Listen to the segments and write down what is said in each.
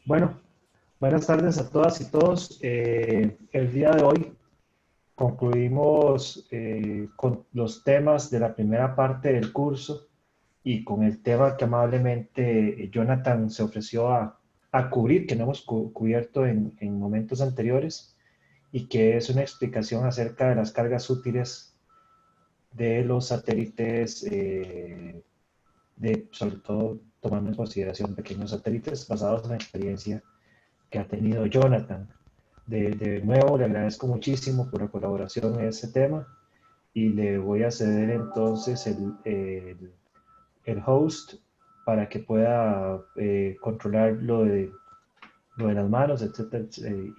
Bueno, buenas tardes a todas y todos. El día de hoy concluimos con los temas de la primera parte del curso y con el tema que amablemente Jonathan se ofreció a cubrir, que no hemos cubierto en momentos anteriores, y que es una explicación acerca de las cargas útiles de los satélites, sobre todo tomando en consideración pequeños satélites basados en la experiencia que ha tenido Jonathan. De nuevo, le agradezco muchísimo por la colaboración en este tema y le voy a ceder entonces el host para que pueda controlar lo de las manos, etcétera,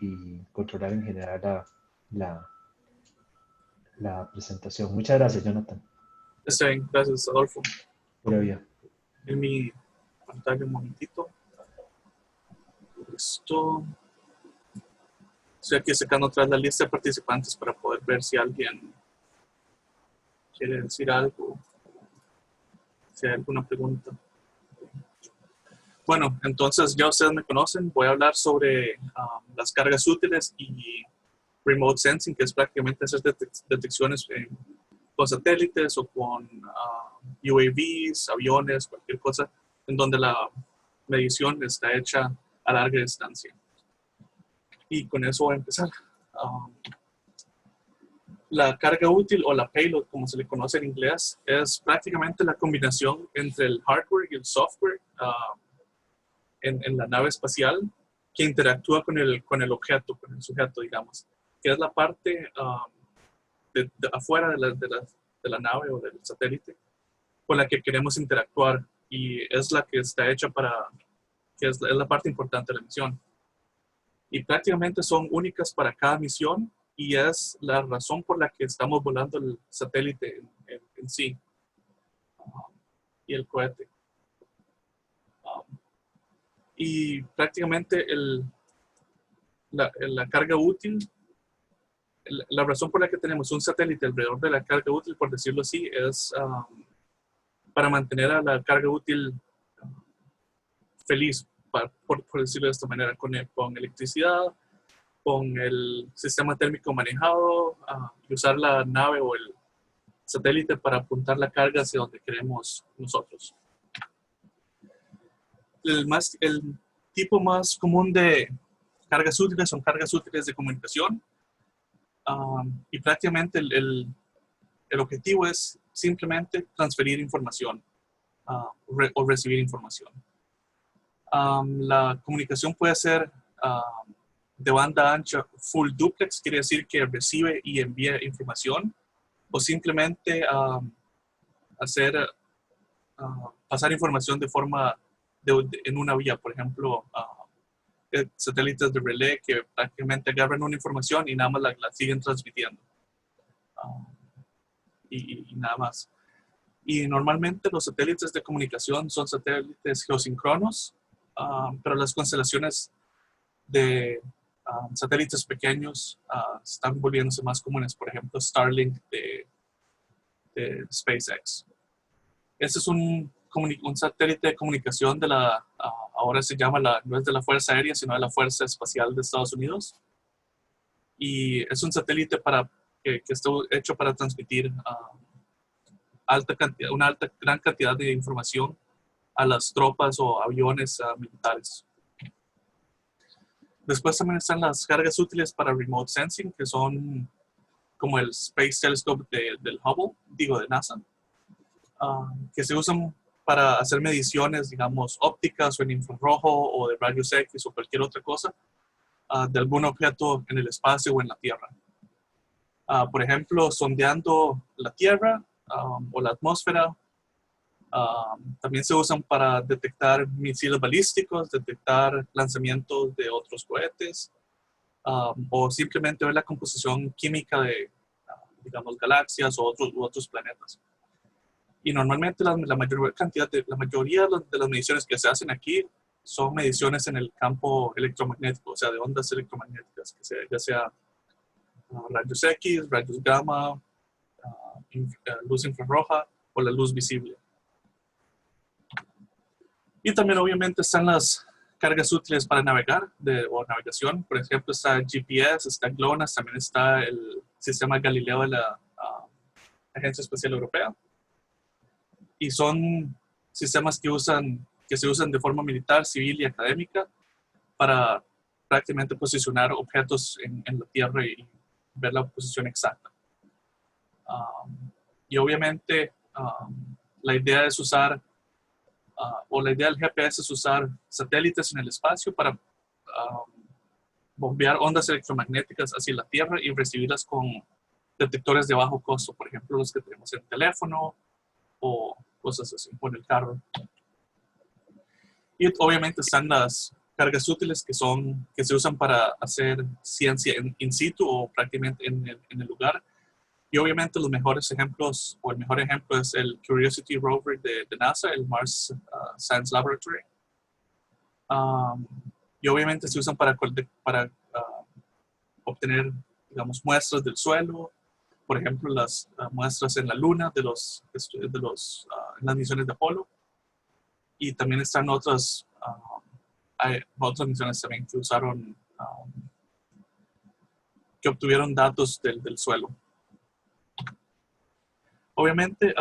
y controlar en general la, la presentación. Muchas gracias, Jonathan. Está bien, gracias, Adolfo. Pura vida. En mi pantalla un momentito. Esto. Estoy aquí sacando atrás la lista de participantes para poder ver si alguien quiere decir algo, si hay alguna pregunta. Bueno, entonces ya ustedes me conocen. Voy a hablar sobre las cargas útiles y remote sensing, que es prácticamente hacer detecciones con satélites o con UAVs, aviones, cualquier cosa en donde la medición está hecha a larga distancia. Y con eso voy a empezar. La carga útil o la payload, como se le conoce en inglés, es prácticamente la combinación entre el hardware y el software en la nave espacial que interactúa con el objeto, con el sujeto, digamos, que es la parte de afuera de la nave o del satélite con la que queremos interactuar, y es la que está hecha que es la parte importante de la misión. Y prácticamente son únicas para cada misión, y es la razón por la que estamos volando el satélite en sí y el cohete. Y prácticamente la carga útil, la razón por la que tenemos un satélite alrededor de la carga útil, por decirlo así, es para mantener a la carga útil feliz, por decirlo de esta manera, con electricidad, con el sistema térmico manejado, y usar la nave o el satélite para apuntar la carga hacia donde queremos nosotros. El tipo más común de cargas útiles son cargas útiles de comunicación, y prácticamente el objetivo es simplemente transferir información o recibir información. La comunicación puede ser de banda ancha full duplex, quiere decir que recibe y envía información, o simplemente pasar información de forma en una vía, por ejemplo, satélites de relé que prácticamente agarran una información y nada más la siguen transmitiendo, y nada más. Y normalmente los satélites de comunicación son satélites geosíncronos, pero las constelaciones de satélites pequeños están volviéndose más comunes, por ejemplo Starlink de SpaceX. Este es un satélite de comunicación de ahora se llama, no es de la Fuerza Aérea, sino de la Fuerza Espacial de Estados Unidos. Y es un satélite que está hecho para transmitir una gran cantidad de información a las tropas o aviones militares. Después también están las cargas útiles para remote sensing, que son como el Space Telescope del Hubble, de NASA, que se usan para hacer mediciones, digamos, ópticas o en infrarrojo o de rayos X o cualquier otra cosa de algún objeto en el espacio o en la Tierra. Por ejemplo, sondeando la Tierra o la atmósfera. También se usan para detectar misiles balísticos, detectar lanzamientos de otros cohetes, o simplemente ver la composición química de, digamos, galaxias o otros planetas. Y normalmente la mayoría de las mediciones que se hacen aquí son mediciones en el campo electromagnético, o sea, de ondas electromagnéticas, ya sea rayos X, rayos gamma, luz infrarroja o la luz visible. Y también obviamente están las cargas útiles para navegar o navegación. Por ejemplo, está GPS, está GLONASS, también está el sistema Galileo de la Agencia Espacial Europea. Y son sistemas que se usan de forma militar, civil y académica para prácticamente posicionar objetos en la Tierra y ver la posición exacta. Y obviamente la idea es usar, o la idea del GPS es usar satélites en el espacio para bombear ondas electromagnéticas hacia la Tierra y recibirlas con detectores de bajo costo, por ejemplo, los que tenemos en el teléfono o cosas así, o en el carro. Y obviamente están las cargas útiles que se usan para hacer ciencia in situ o prácticamente en el lugar. Y obviamente los mejores ejemplos, o el mejor ejemplo es el Curiosity rover de NASA, el Mars Science Laboratory. Y obviamente se usan para obtener, digamos, muestras del suelo, por ejemplo, las muestras en la Luna de las misiones de Apolo. Y también están hay otras misiones también que usaron, que obtuvieron datos del suelo. Obviamente,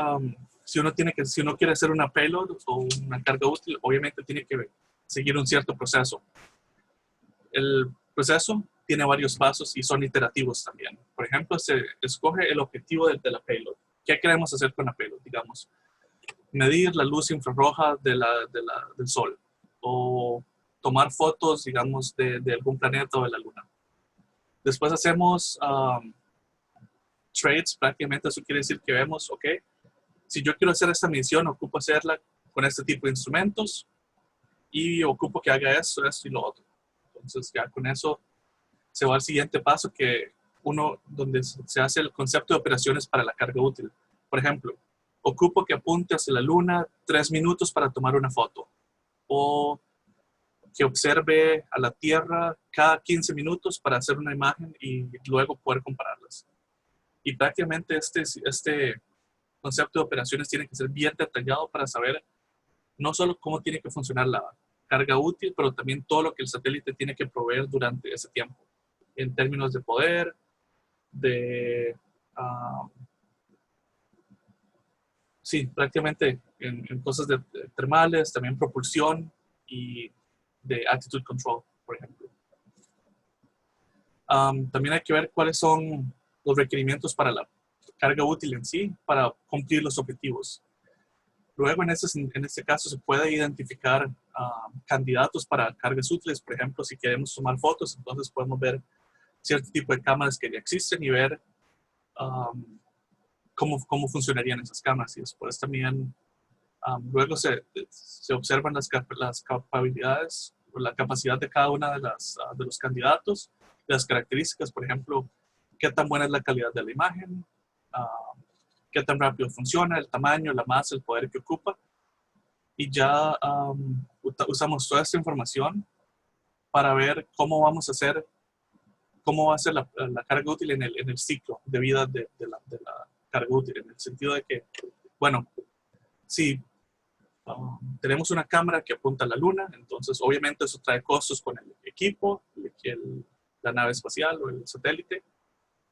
si uno quiere hacer una payload o una carga útil, obviamente tiene que seguir un cierto proceso. El proceso tiene varios pasos y son iterativos también. Por ejemplo, se escoge el objetivo de la payload. ¿Qué queremos hacer con la payload? Digamos, medir la luz infrarroja del Sol o tomar fotos, digamos, de algún planeta o de la Luna. Después hacemos trades, prácticamente eso quiere decir que vemos, ok, si yo quiero hacer esta misión, ocupo hacerla con este tipo de instrumentos y ocupo que haga esto y lo otro. Entonces ya con eso se va al siguiente paso, donde se hace el concepto de operaciones para la carga útil. Por ejemplo, ocupo que apunte hacia la Luna 3 minutos para tomar una foto, o que observe a la Tierra cada 15 minutos para hacer una imagen y luego poder compararlas. Y prácticamente este concepto de operaciones tiene que ser bien detallado para saber no solo cómo tiene que funcionar la carga útil, pero también todo lo que el satélite tiene que proveer durante ese tiempo, en términos de poder, de sí, prácticamente en cosas de termales, también propulsión y de attitude control, por ejemplo. También hay que ver cuáles son los requerimientos para la carga útil en sí, para cumplir los objetivos. Luego, en este caso, se puede identificar candidatos para cargas útiles. Por ejemplo, si queremos tomar fotos, entonces podemos ver cierto tipo de cámaras que ya existen y ver cómo funcionarían esas cámaras. Y después también, luego se observan las capacidades o la capacidad de cada una de los candidatos, las características, por ejemplo, qué tan buena es la calidad de la imagen, qué tan rápido funciona, el tamaño, la masa, el poder que ocupa. Y ya usamos toda esta información para ver cómo va a ser la carga útil en el ciclo de vida de la carga útil, en el sentido de que, bueno, si tenemos una cámara que apunta a la Luna, entonces obviamente eso trae costos con el equipo, la nave espacial o el satélite.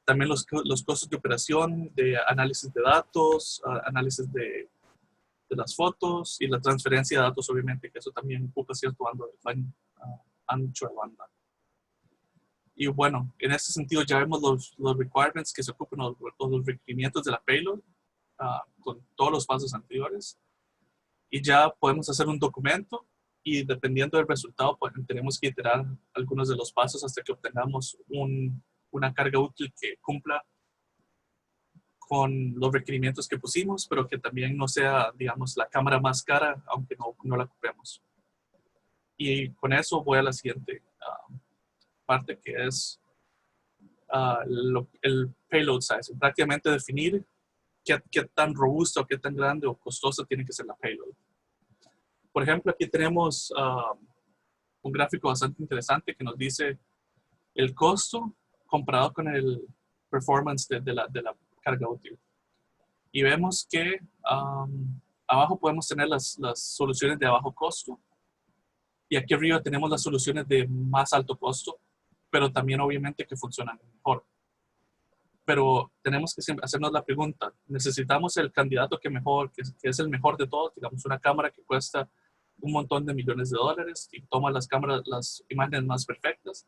También los costos de operación, de análisis de datos, análisis de las fotos y la transferencia de datos, obviamente, que eso también ocupa cierto ancho de banda. Y bueno, en este sentido ya vemos los requirements que se ocupan, los requerimientos de la payload, con todos los pasos anteriores. Y ya podemos hacer un documento y dependiendo del resultado, pues tenemos que iterar algunos de los pasos hasta que obtengamos una carga útil que cumpla con los requerimientos que pusimos, pero que también no sea, digamos, la cámara más cara, aunque no la ocupemos. Y con eso voy a la siguiente parte, que es el payload size. Prácticamente definir qué tan robusto, qué tan grande o costosa tiene que ser la payload. Por ejemplo, aquí tenemos un gráfico bastante interesante que nos dice el costo comparado con el performance de la carga útil. Y vemos que abajo podemos tener las soluciones de bajo costo Y aquí arriba tenemos las soluciones de más alto costo, pero también obviamente que funcionan mejor. Pero tenemos que siempre hacernos la pregunta, ¿necesitamos el candidato que es el mejor de todos? Digamos, una cámara que cuesta un montón de millones de dólares y toma las imágenes más perfectas.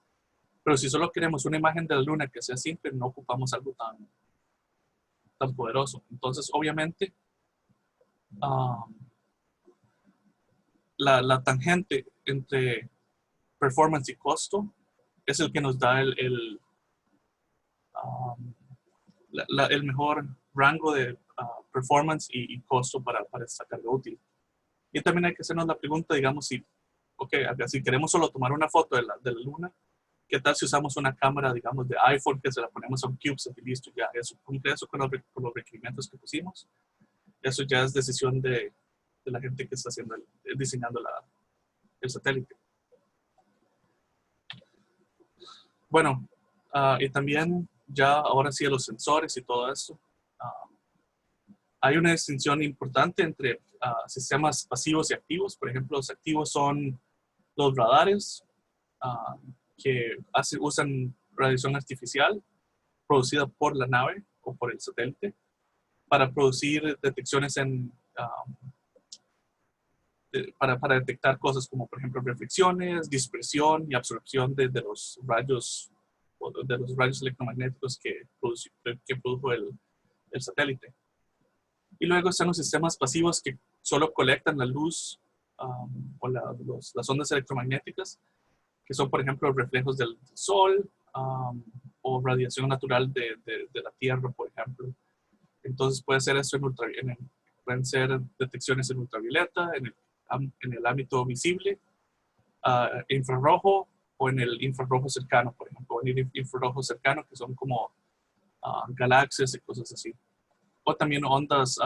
Pero si solo queremos una imagen de la luna que sea simple, no ocupamos algo tan poderoso. Entonces, obviamente, la tangente entre performance y costo es el que nos da el mejor rango de performance y costo para esta carga útil. Y también hay que hacernos la pregunta, digamos, si queremos solo tomar una foto de la luna, ¿qué tal si usamos una cámara, digamos, de iPhone que se la ponemos a un CubeSat y listo? Ya eso cumple eso con los requerimientos que pusimos. Eso ya es decisión de la gente que está diseñando el satélite. Bueno, y también ya ahora sí los sensores y todo esto. Hay una distinción importante entre sistemas pasivos y activos. Por ejemplo, los activos son los radares que usan radiación artificial producida por la nave o por el satélite para producir detecciones para detectar cosas como, por ejemplo, reflexiones, dispersión y absorción de los rayos electromagnéticos que produjo el satélite. Y luego están los sistemas pasivos que solo colectan la luz o las ondas electromagnéticas, que son, por ejemplo, reflejos del sol o radiación natural de la Tierra, por ejemplo. Entonces puede ser esto pueden ser detecciones en ultravioleta, en el ámbito visible, infrarrojo o en el infrarrojo cercano, por ejemplo, en el infrarrojo cercano, que son como galaxias y cosas así. O también ondas,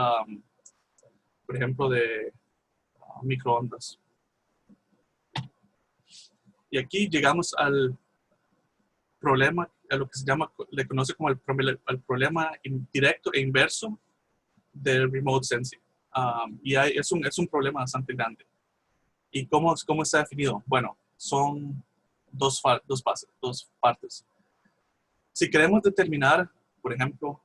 por ejemplo, de microondas. Y aquí llegamos al problema, a lo que le conoce como el problema directo e inverso del remote sensing. Y es un problema bastante grande. ¿Y cómo está definido? Bueno, son dos partes. Si queremos determinar, por ejemplo,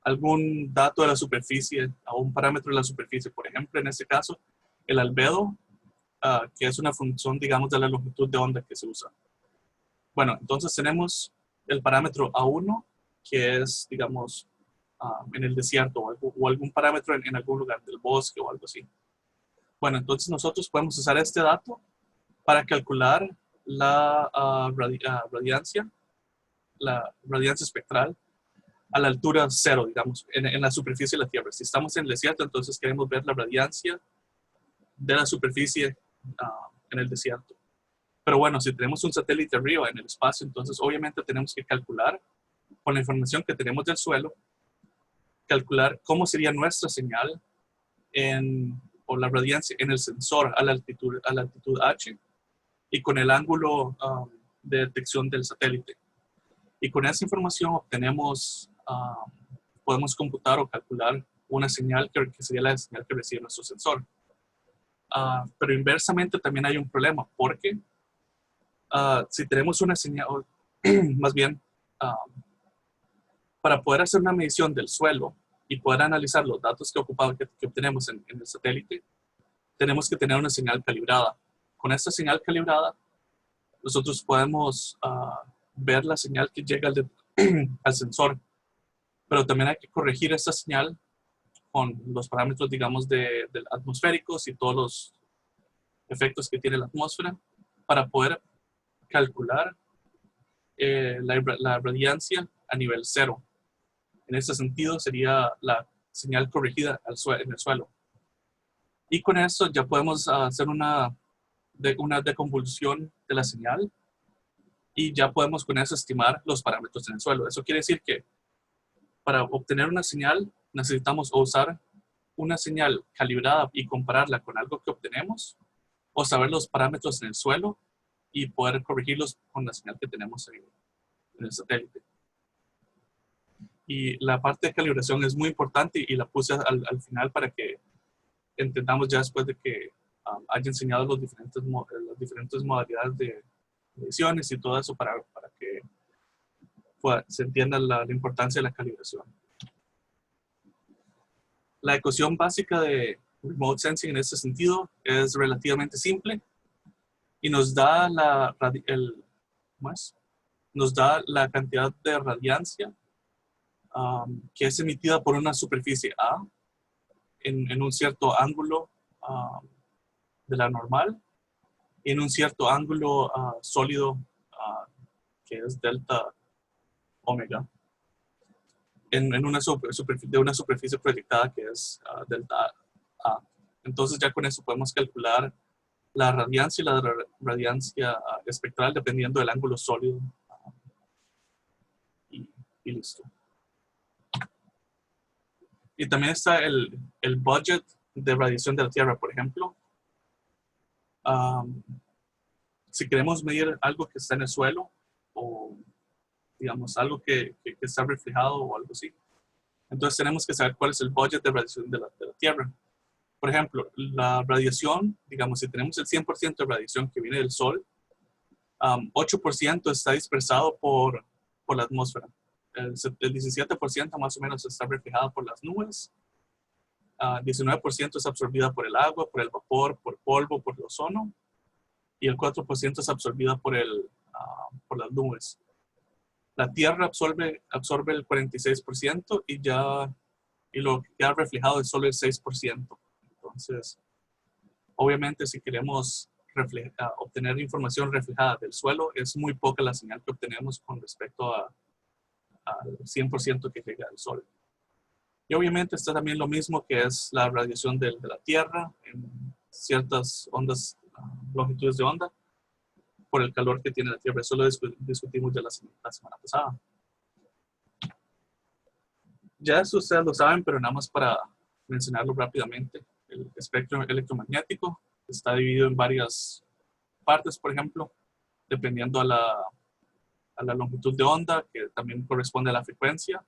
algún dato de la superficie o un parámetro de la superficie, por ejemplo, en este caso, el albedo, que es una función, digamos, de la longitud de onda que se usa. Bueno, entonces tenemos el parámetro A1, que es, digamos, en el desierto o algún parámetro en algún lugar del bosque o algo así. Bueno, entonces nosotros podemos usar este dato para calcular la radiancia espectral a la altura cero, digamos, en la superficie de la Tierra. Si estamos en el desierto, entonces queremos ver la radiancia de la superficie en el desierto. Pero bueno, si tenemos un satélite arriba en el espacio, entonces obviamente tenemos que calcular, con la información que tenemos del suelo, calcular cómo sería nuestra señal o la radiancia en el sensor a la altitud H y con el ángulo de detección del satélite. Y con esa información podemos computar o calcular una señal que sería la señal que recibe nuestro sensor. Pero inversamente también hay un problema, porque si tenemos una señal, más bien, para poder hacer una medición del suelo y poder analizar los datos que obtenemos en el satélite, tenemos que tener una señal calibrada. Con esta señal calibrada, nosotros podemos ver la señal que llega al sensor, pero también hay que corregir esta señal con los parámetros, digamos, de atmosféricos y todos los efectos que tiene la atmósfera para poder calcular la radiancia a nivel cero. En ese sentido sería la señal corregida en el suelo. Y con eso ya podemos hacer una deconvolución de la señal y ya podemos con eso estimar los parámetros en el suelo. Eso quiere decir que para obtener una señal necesitamos o usar una señal calibrada y compararla con algo que obtenemos, o saber los parámetros en el suelo y poder corregirlos con la señal que tenemos en el satélite. Y la parte de calibración es muy importante y la puse al final para que entendamos ya después de que haya enseñado las diferentes modalidades de mediciones y todo eso para que se entienda la importancia de la calibración. La ecuación básica de Remote Sensing en este sentido es relativamente simple y nos da nos da la cantidad de radiancia que es emitida por una superficie A en un cierto ángulo de la normal y en un cierto ángulo sólido que es delta omega de una superficie proyectada que es delta A. Entonces ya con eso podemos calcular la radiancia y la radiancia espectral dependiendo del ángulo sólido y listo. Y también está el budget de radiación de la Tierra, por ejemplo. Si queremos medir algo que está en el suelo o, digamos, algo que está reflejado o algo así, entonces tenemos que saber cuál es el budget de radiación de la Tierra. Por ejemplo, la radiación, digamos, si tenemos el 100% de radiación que viene del Sol, 8% está dispersado por la atmósfera. El 17% más o menos está reflejado por las nubes. 19% es absorbida por el agua, por el vapor, por polvo, por el ozono. Y el 4% es absorbida por las nubes. La Tierra absorbe el 46% y lo que queda reflejado es solo el 6%. Entonces, obviamente, si queremos obtener información reflejada del suelo, es muy poca la señal que obtenemos con respecto al 100% que llega del Sol. Y obviamente está también lo mismo que es la radiación de la Tierra en ciertas longitudes de onda, por el calor que tiene la Tierra. Eso lo discutimos ya la semana pasada. Ya eso ustedes lo saben, pero nada más para mencionarlo rápidamente. El espectro electromagnético está dividido en varias partes, por ejemplo, dependiendo a la longitud de onda, que también corresponde a la frecuencia,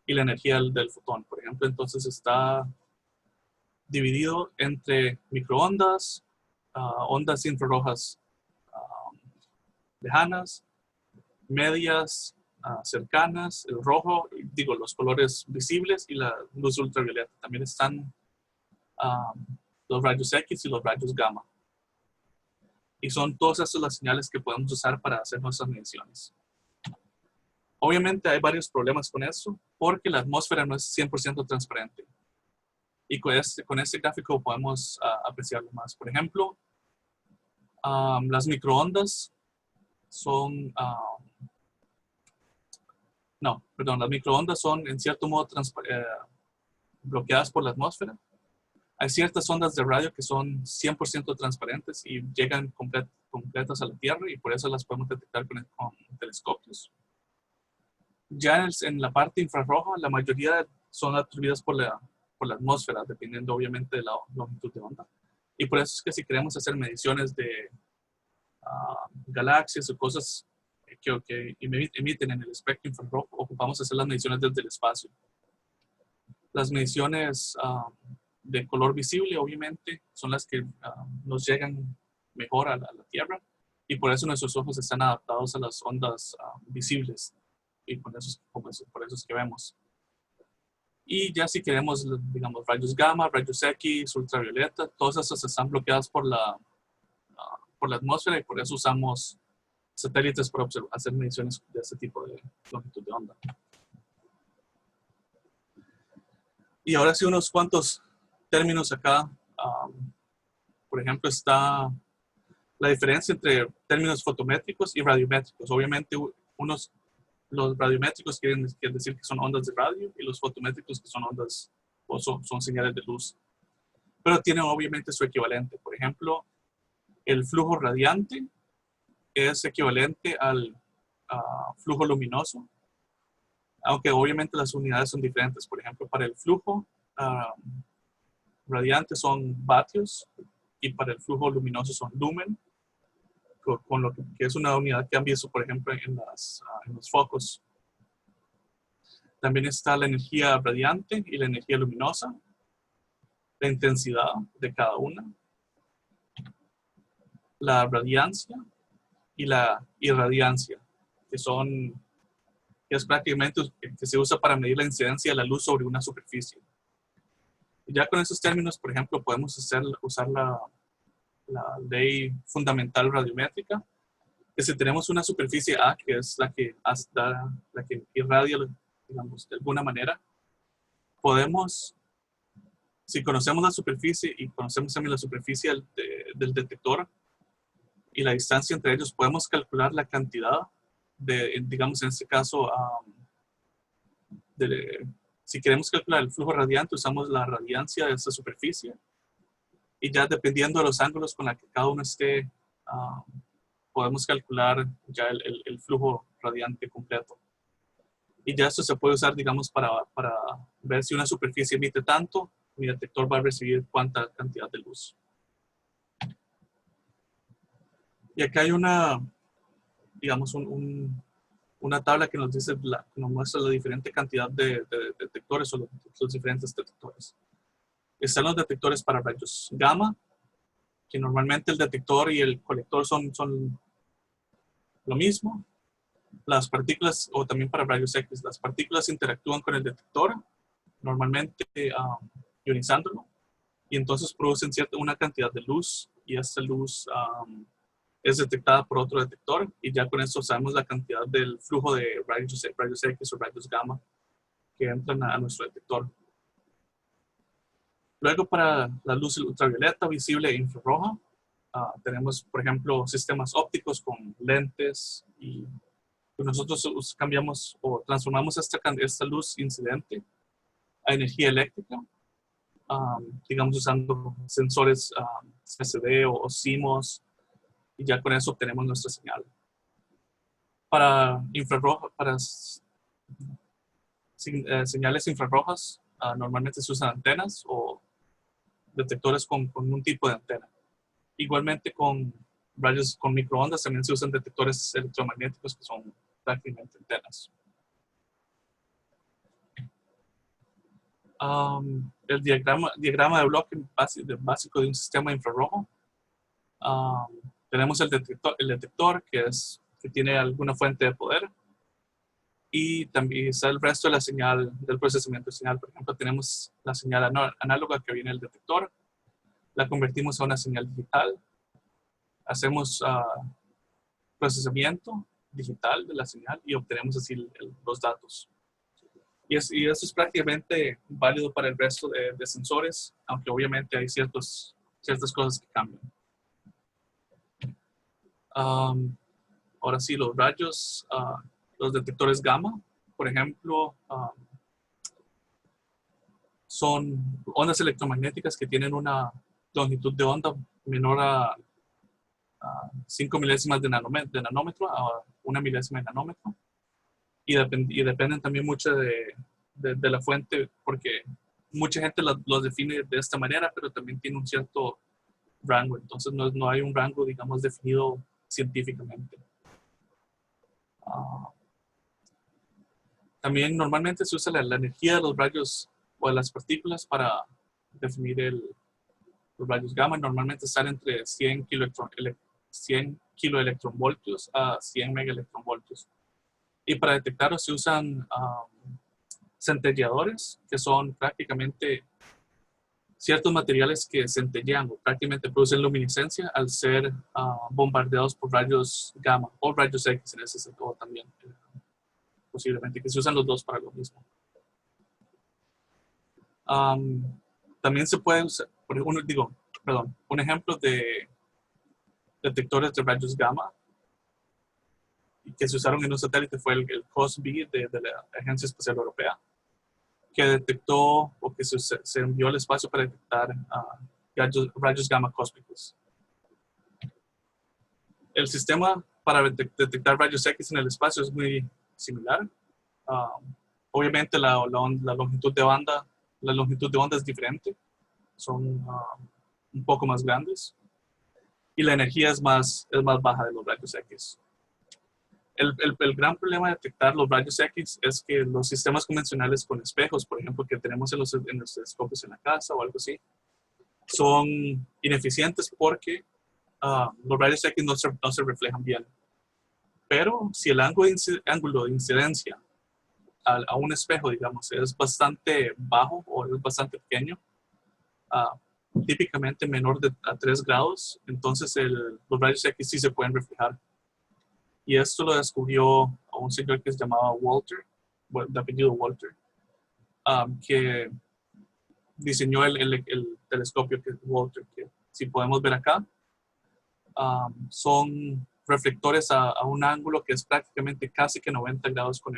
y la energía del fotón. Por ejemplo, entonces está dividido entre microondas, ondas infrarrojas lejanas, medias, cercanas, el rojo, los colores visibles y la luz ultravioleta. También están los rayos X y los rayos gamma. Y son todas esas las señales que podemos usar para hacer nuestras mediciones. Obviamente hay varios problemas con eso, porque la atmósfera no es 100% transparente. Y con este gráfico podemos apreciarlo más. Por ejemplo, las microondas son... las microondas son en cierto modo bloqueadas por la atmósfera. Hay ciertas ondas de radio que son 100% transparentes y llegan completas a la Tierra y por eso las podemos detectar con telescopios. Ya en la parte infrarroja, la mayoría son absorbidas por la atmósfera, dependiendo obviamente de la longitud de onda. Y por eso es que si queremos hacer mediciones de galaxias o cosas que emiten en el espectro infrarrojo, ocupamos hacer las mediciones desde el espacio. Las mediciones de color visible, obviamente, son las que nos llegan mejor a la Tierra y por eso nuestros ojos están adaptados a las ondas visibles y por eso es que vemos. Y ya si queremos, digamos, rayos gamma, rayos X, ultravioleta, todas esas están bloqueadas por la atmósfera y por eso usamos satélites para hacer mediciones de este tipo de longitud de onda. Y ahora sí unos cuantos términos acá. Por ejemplo, está la diferencia entre términos fotométricos y radiométricos. Obviamente, los radiométricos quieren decir que son ondas de radio y los fotométricos que son ondas o son señales de luz. Pero tienen obviamente su equivalente. Por ejemplo, el flujo radiante es equivalente al flujo luminoso, aunque obviamente las unidades son diferentes. Por ejemplo, para el flujo radiante son vatios y para el flujo luminoso son lumen, con lo que es una unidad que han visto, por ejemplo, en los focos. También está la energía radiante y la energía luminosa, la intensidad de cada una, la radiancia y la irradiancia, que es prácticamente que se usa para medir la incidencia de la luz sobre una superficie. Y ya con esos términos, por ejemplo, podemos usar la ley fundamental radiométrica, que si tenemos una superficie A, que es la que irradia, digamos, de alguna manera, podemos, si conocemos la superficie y conocemos también la superficie del detector y la distancia entre ellos, podemos calcular la cantidad digamos, en este caso, si queremos calcular el flujo radiante, usamos la radiancia de esa superficie, y ya dependiendo de los ángulos con la que cada uno esté, podemos calcular ya el flujo radiante completo. Y ya esto se puede usar, digamos, para ver si una superficie emite tanto, mi detector va a recibir cuánta cantidad de luz. Y acá hay digamos, una tabla que nos dice, que nos muestra la diferente cantidad de detectores o los diferentes detectores. Están los detectores para rayos gamma, que normalmente el detector y el colector son lo mismo. Las partículas, o también para rayos X, las partículas interactúan con el detector, normalmente ionizándolo, y entonces producen una cantidad de luz, y esta luz es detectada por otro detector, y ya con eso sabemos la cantidad del flujo de rayos X o rayos gamma que entran a nuestro detector. Luego, para la luz ultravioleta, visible e infrarroja, tenemos, por ejemplo, sistemas ópticos con lentes, y nosotros cambiamos o transformamos esta luz incidente a energía eléctrica, digamos usando sensores CCD o CMOS, y ya con eso obtenemos nuestra señal. Para señales infrarrojas, normalmente se usan antenas o detectores con un tipo de antena. Igualmente con microondas también se usan detectores electromagnéticos que son prácticamente antenas. El diagrama de bloque básico de un sistema infrarrojo. Tenemos el detector que tiene alguna fuente de poder, y también está el resto de la señal, del procesamiento de señal. Por ejemplo, tenemos la señal análoga que viene del detector, la convertimos a una señal digital, hacemos procesamiento digital de la señal y obtenemos así los datos. Y eso es prácticamente válido para el resto de sensores, aunque obviamente hay ciertas cosas que cambian. Ahora sí, los rayos, los detectores gamma, por ejemplo, son ondas electromagnéticas que tienen una longitud de onda menor a 5 milésimas de nanómetro a 1 milésima de nanómetro. Y dependen también mucho de la fuente, porque mucha gente los define de esta manera, pero también tiene un cierto rango. Entonces no hay un rango, digamos, definido científicamente. También normalmente se usa la energía de los rayos o de las partículas para definir los rayos gamma. Normalmente están entre 100 kiloelectronvoltios a 100 megaelectronvoltios. Y para detectarlos se usan centelleadores, que son prácticamente ciertos materiales que centellean o prácticamente producen luminiscencia al ser bombardeados por rayos gamma o rayos X en ese sentido también, posiblemente, que se usan los dos para lo mismo. También se puede usar, un ejemplo de detectores de rayos gamma que se usaron en un satélite fue el COSB de la Agencia Espacial Europea, que detectó o que se envió al espacio para detectar rayos gamma cósmicos. El sistema para detectar rayos X en el espacio es muy similar. Obviamente la longitud de onda es diferente, son un poco más grandes, y la energía es más baja de los rayos X. El gran problema de detectar los rayos X es que los sistemas convencionales con espejos, por ejemplo, que tenemos en los telescopios en la casa o algo así, son ineficientes porque los rayos X no se reflejan bien. Pero si el ángulo de incidencia a un espejo, digamos, es bastante bajo o es bastante pequeño, ah, típicamente menor a 3 grados, entonces los rayos X sí se pueden reflejar. Y esto lo descubrió a un señor que se llamaba Walter, de apellido Walter, que diseñó el telescopio que es Walter, que si podemos ver acá, son reflectores a un ángulo que es prácticamente casi que 90 grados con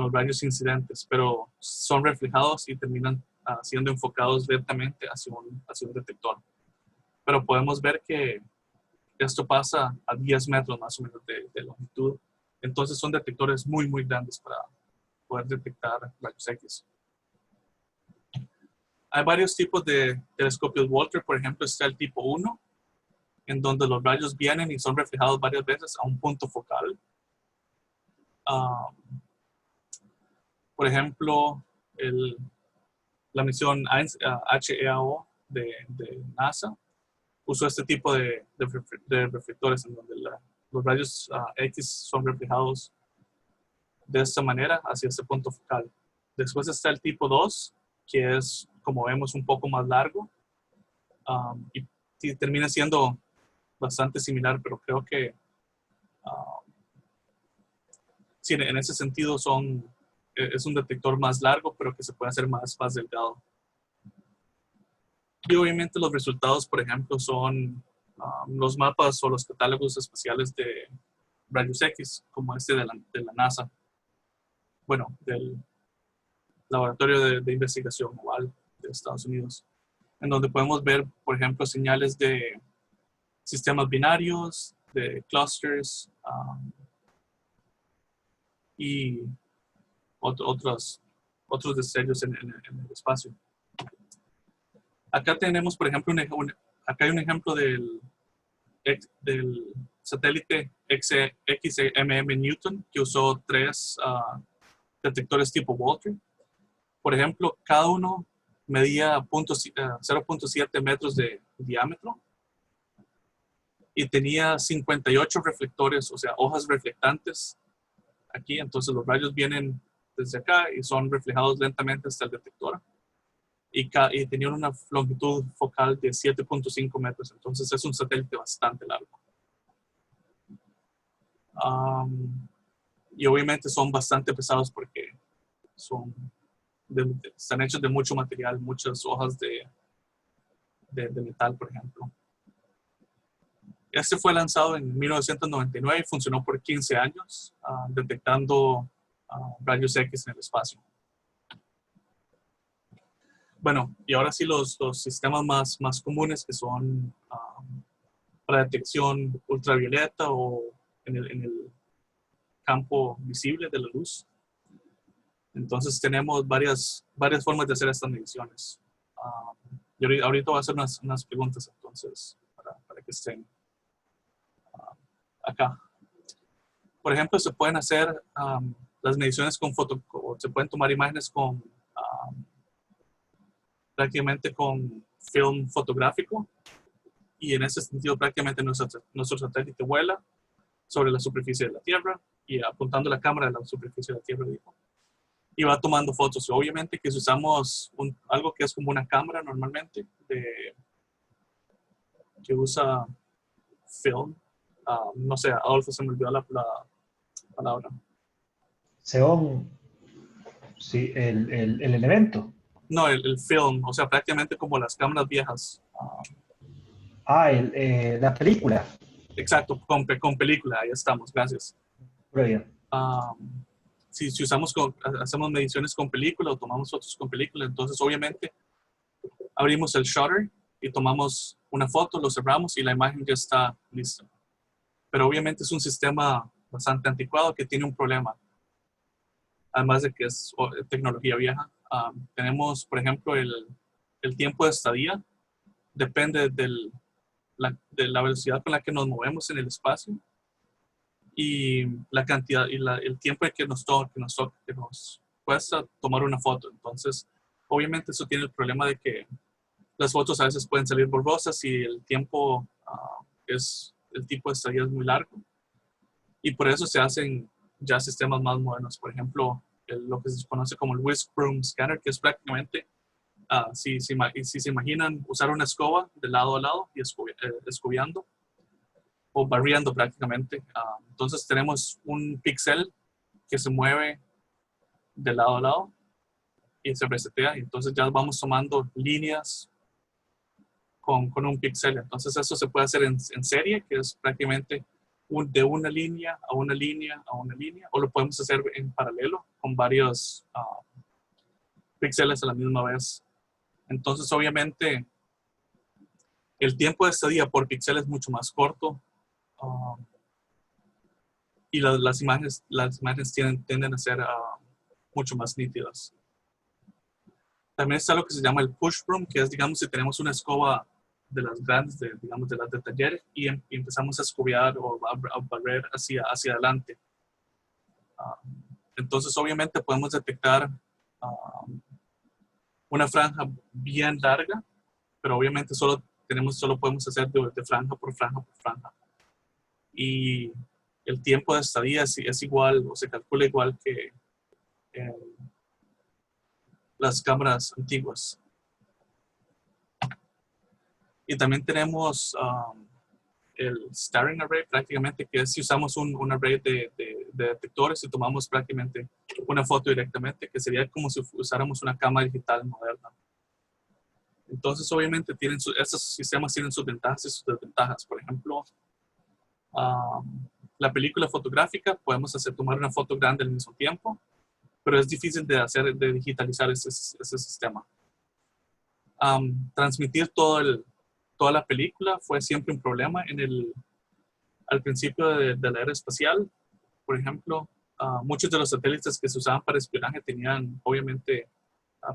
los rayos incidentes, pero son reflejados y terminan siendo enfocados directamente hacia un detector. Pero podemos ver que esto pasa a 10 metros más o menos de longitud. Entonces son detectores muy, muy grandes para poder detectar rayos X. Hay varios tipos de telescopios Walter. Por ejemplo, está el tipo 1, en donde los rayos vienen y son reflejados varias veces a un punto focal. Por ejemplo, la misión HEAO de NASA usó este tipo de reflectores en donde los rayos X son reflejados de esta manera hacia este punto focal. Después está el tipo 2, que es, como vemos, un poco más largo y termina siendo bastante similar, pero creo que sí, en ese sentido es un detector más largo, pero que se puede hacer más delgado. Y obviamente los resultados, por ejemplo, son los mapas o los catálogos espaciales de rayos X, como este de la NASA. Bueno, del Laboratorio de Investigación Oval de Estados Unidos, en donde podemos ver, por ejemplo, señales de sistemas binarios, de clusters y otros destellos en el espacio. Acá tenemos, por ejemplo, acá hay un ejemplo del satélite XMM Newton, que usó 3 detectores tipo Walter. Por ejemplo, cada uno medía 0.7 metros de diámetro y tenía 58 reflectores, o sea, hojas reflectantes aquí. Entonces los rayos vienen desde acá y son reflejados lentamente hasta el detector. Y tenían una longitud focal de 7.5 metros. Entonces es un satélite bastante largo. Y obviamente son bastante pesados porque están hechos de mucho material, muchas hojas de metal, por ejemplo. Este fue lanzado en 1999 y funcionó por 15 años, detectando rayos X en el espacio. Bueno, y ahora sí los sistemas más comunes, que son para detección ultravioleta o en el campo visible de la luz. Entonces tenemos varias formas de hacer estas mediciones. Y ahorita voy a hacer unas preguntas, entonces, para que estén acá. Por ejemplo, se pueden hacer las mediciones o se pueden tomar imágenes prácticamente con film fotográfico, y en ese sentido prácticamente nuestro satélite vuela sobre la superficie de la Tierra y apuntando la cámara a la superficie de la Tierra, y va tomando fotos. Obviamente que si usamos algo que es como una cámara normalmente, que usa film, no sé, Adolfo, se me olvidó la palabra. Xeón, sí, el elemento. No, el film, o sea, prácticamente como las cámaras viejas. La película. Exacto, con película, ahí estamos, gracias. Brilliant. Si hacemos mediciones con película o tomamos fotos con película, entonces obviamente abrimos el shutter y tomamos una foto, lo cerramos y la imagen ya está lista. Pero obviamente es un sistema bastante anticuado que tiene un problema. Además de que es tecnología vieja, tenemos, por ejemplo, el tiempo de estadía. Depende de la velocidad con la que nos movemos en el espacio y la cantidad y el tiempo que nos cuesta tomar una foto. Entonces, obviamente eso tiene el problema de que Las fotos a veces pueden salir borrosas si el tiempo el tipo de estadía es muy largo. Y por eso se hacen ya sistemas más modernos. Por ejemplo, lo que se conoce como el Whisk Broom Scanner, que es prácticamente, si se imaginan usar una escoba de lado a lado y escobiando o barriendo prácticamente. Entonces tenemos un píxel que se mueve de lado a lado y se resetea. Y entonces ya vamos tomando líneas con un píxel. Entonces eso se puede hacer en serie, que es prácticamente de una línea a una línea a una línea, o lo podemos hacer en paralelo con varios píxeles a la misma vez. Entonces obviamente el tiempo de estadía por píxel es mucho más corto y las imágenes tienden a ser mucho más nítidas. También está lo que se llama el push broom, que es, digamos, si tenemos una escoba de las grandes, digamos, de las de taller, y empezamos a escobiar o a barrer hacia adelante. Entonces, obviamente, podemos detectar una franja bien larga, pero obviamente solo podemos hacer de franja por franja por franja. Y el tiempo de estadía es igual, o se calcula igual que las cámaras antiguas. Y también tenemos el starring array, prácticamente, que es si usamos un array de detectores y tomamos prácticamente una foto directamente, que sería como si usáramos una cámara digital moderna. Entonces, obviamente, estos sistemas tienen sus ventajas y sus desventajas. Por ejemplo, la película fotográfica, podemos tomar una foto grande al mismo tiempo, pero es difícil de digitalizar ese sistema. Transmitir toda la película fue siempre un problema al principio de la era espacial. Por ejemplo, muchos de los satélites que se usaban para espionaje tenían, obviamente,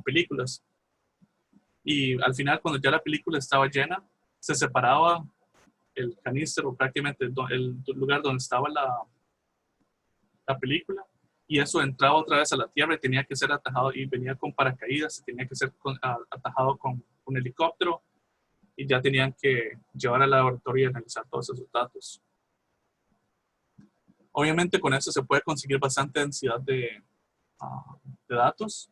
películas. Y al final, cuando ya la película estaba llena, se separaba el caníster, prácticamente el lugar donde estaba la película, y eso entraba otra vez a la Tierra y tenía que ser atajado, y venía con paracaídas, tenía que ser atajado con un helicóptero, y ya tenían que llevar al laboratorio y analizar todos esos datos. Obviamente con eso se puede conseguir bastante densidad de datos,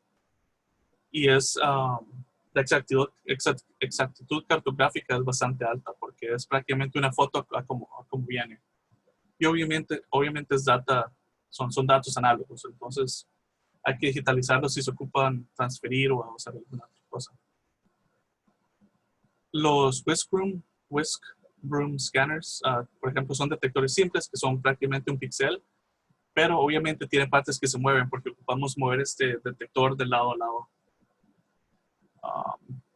y la exactitud cartográfica es bastante alta, porque es prácticamente una foto como viene. Y obviamente es son datos análogos, entonces hay que digitalizarlos si se ocupan transferir o hacer alguna otra cosa. Los Whisk Broom Scanners, por ejemplo, son detectores simples que son prácticamente un píxel, pero obviamente tienen partes que se mueven porque ocupamos mover este detector de lado a lado.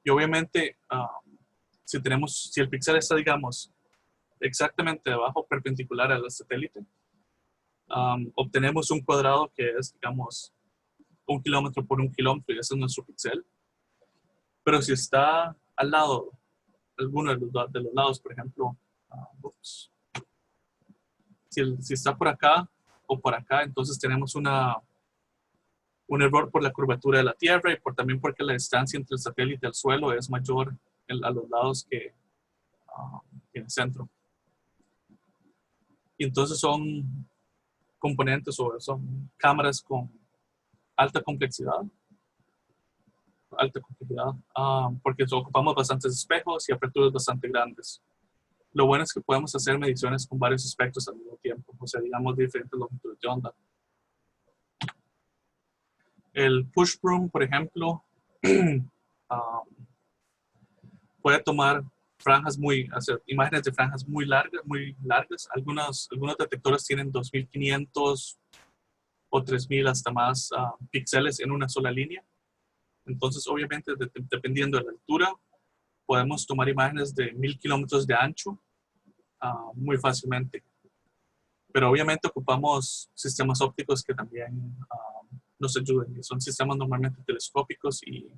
Y obviamente, si el píxel está, digamos, exactamente debajo, perpendicular al satélite, obtenemos un cuadrado que es, digamos, 1 kilómetro por 1 kilómetro, y ese es nuestro píxel. Pero si está al lado, alguno de los lados, por ejemplo, si está por acá o por acá, entonces tenemos un error por la curvatura de la Tierra y también porque la distancia entre el satélite y el suelo es mayor a los lados que en el centro. Y entonces son componentes o son cámaras con alta complejidad, porque ocupamos bastantes espejos y aperturas bastante grandes. Lo bueno es que podemos hacer mediciones con varios espectros al mismo tiempo, o sea, digamos, diferentes longitudes de onda. El push broom, por ejemplo, puede tomar hacer imágenes de franjas muy largas. Algunos detectores tienen 2500 o 3000 hasta más píxeles en una sola línea. Entonces, obviamente, dependiendo de la altura, podemos tomar imágenes de 1000 kilómetros de ancho muy fácilmente. Pero obviamente ocupamos sistemas ópticos que también nos ayuden. Son sistemas normalmente telescópicos y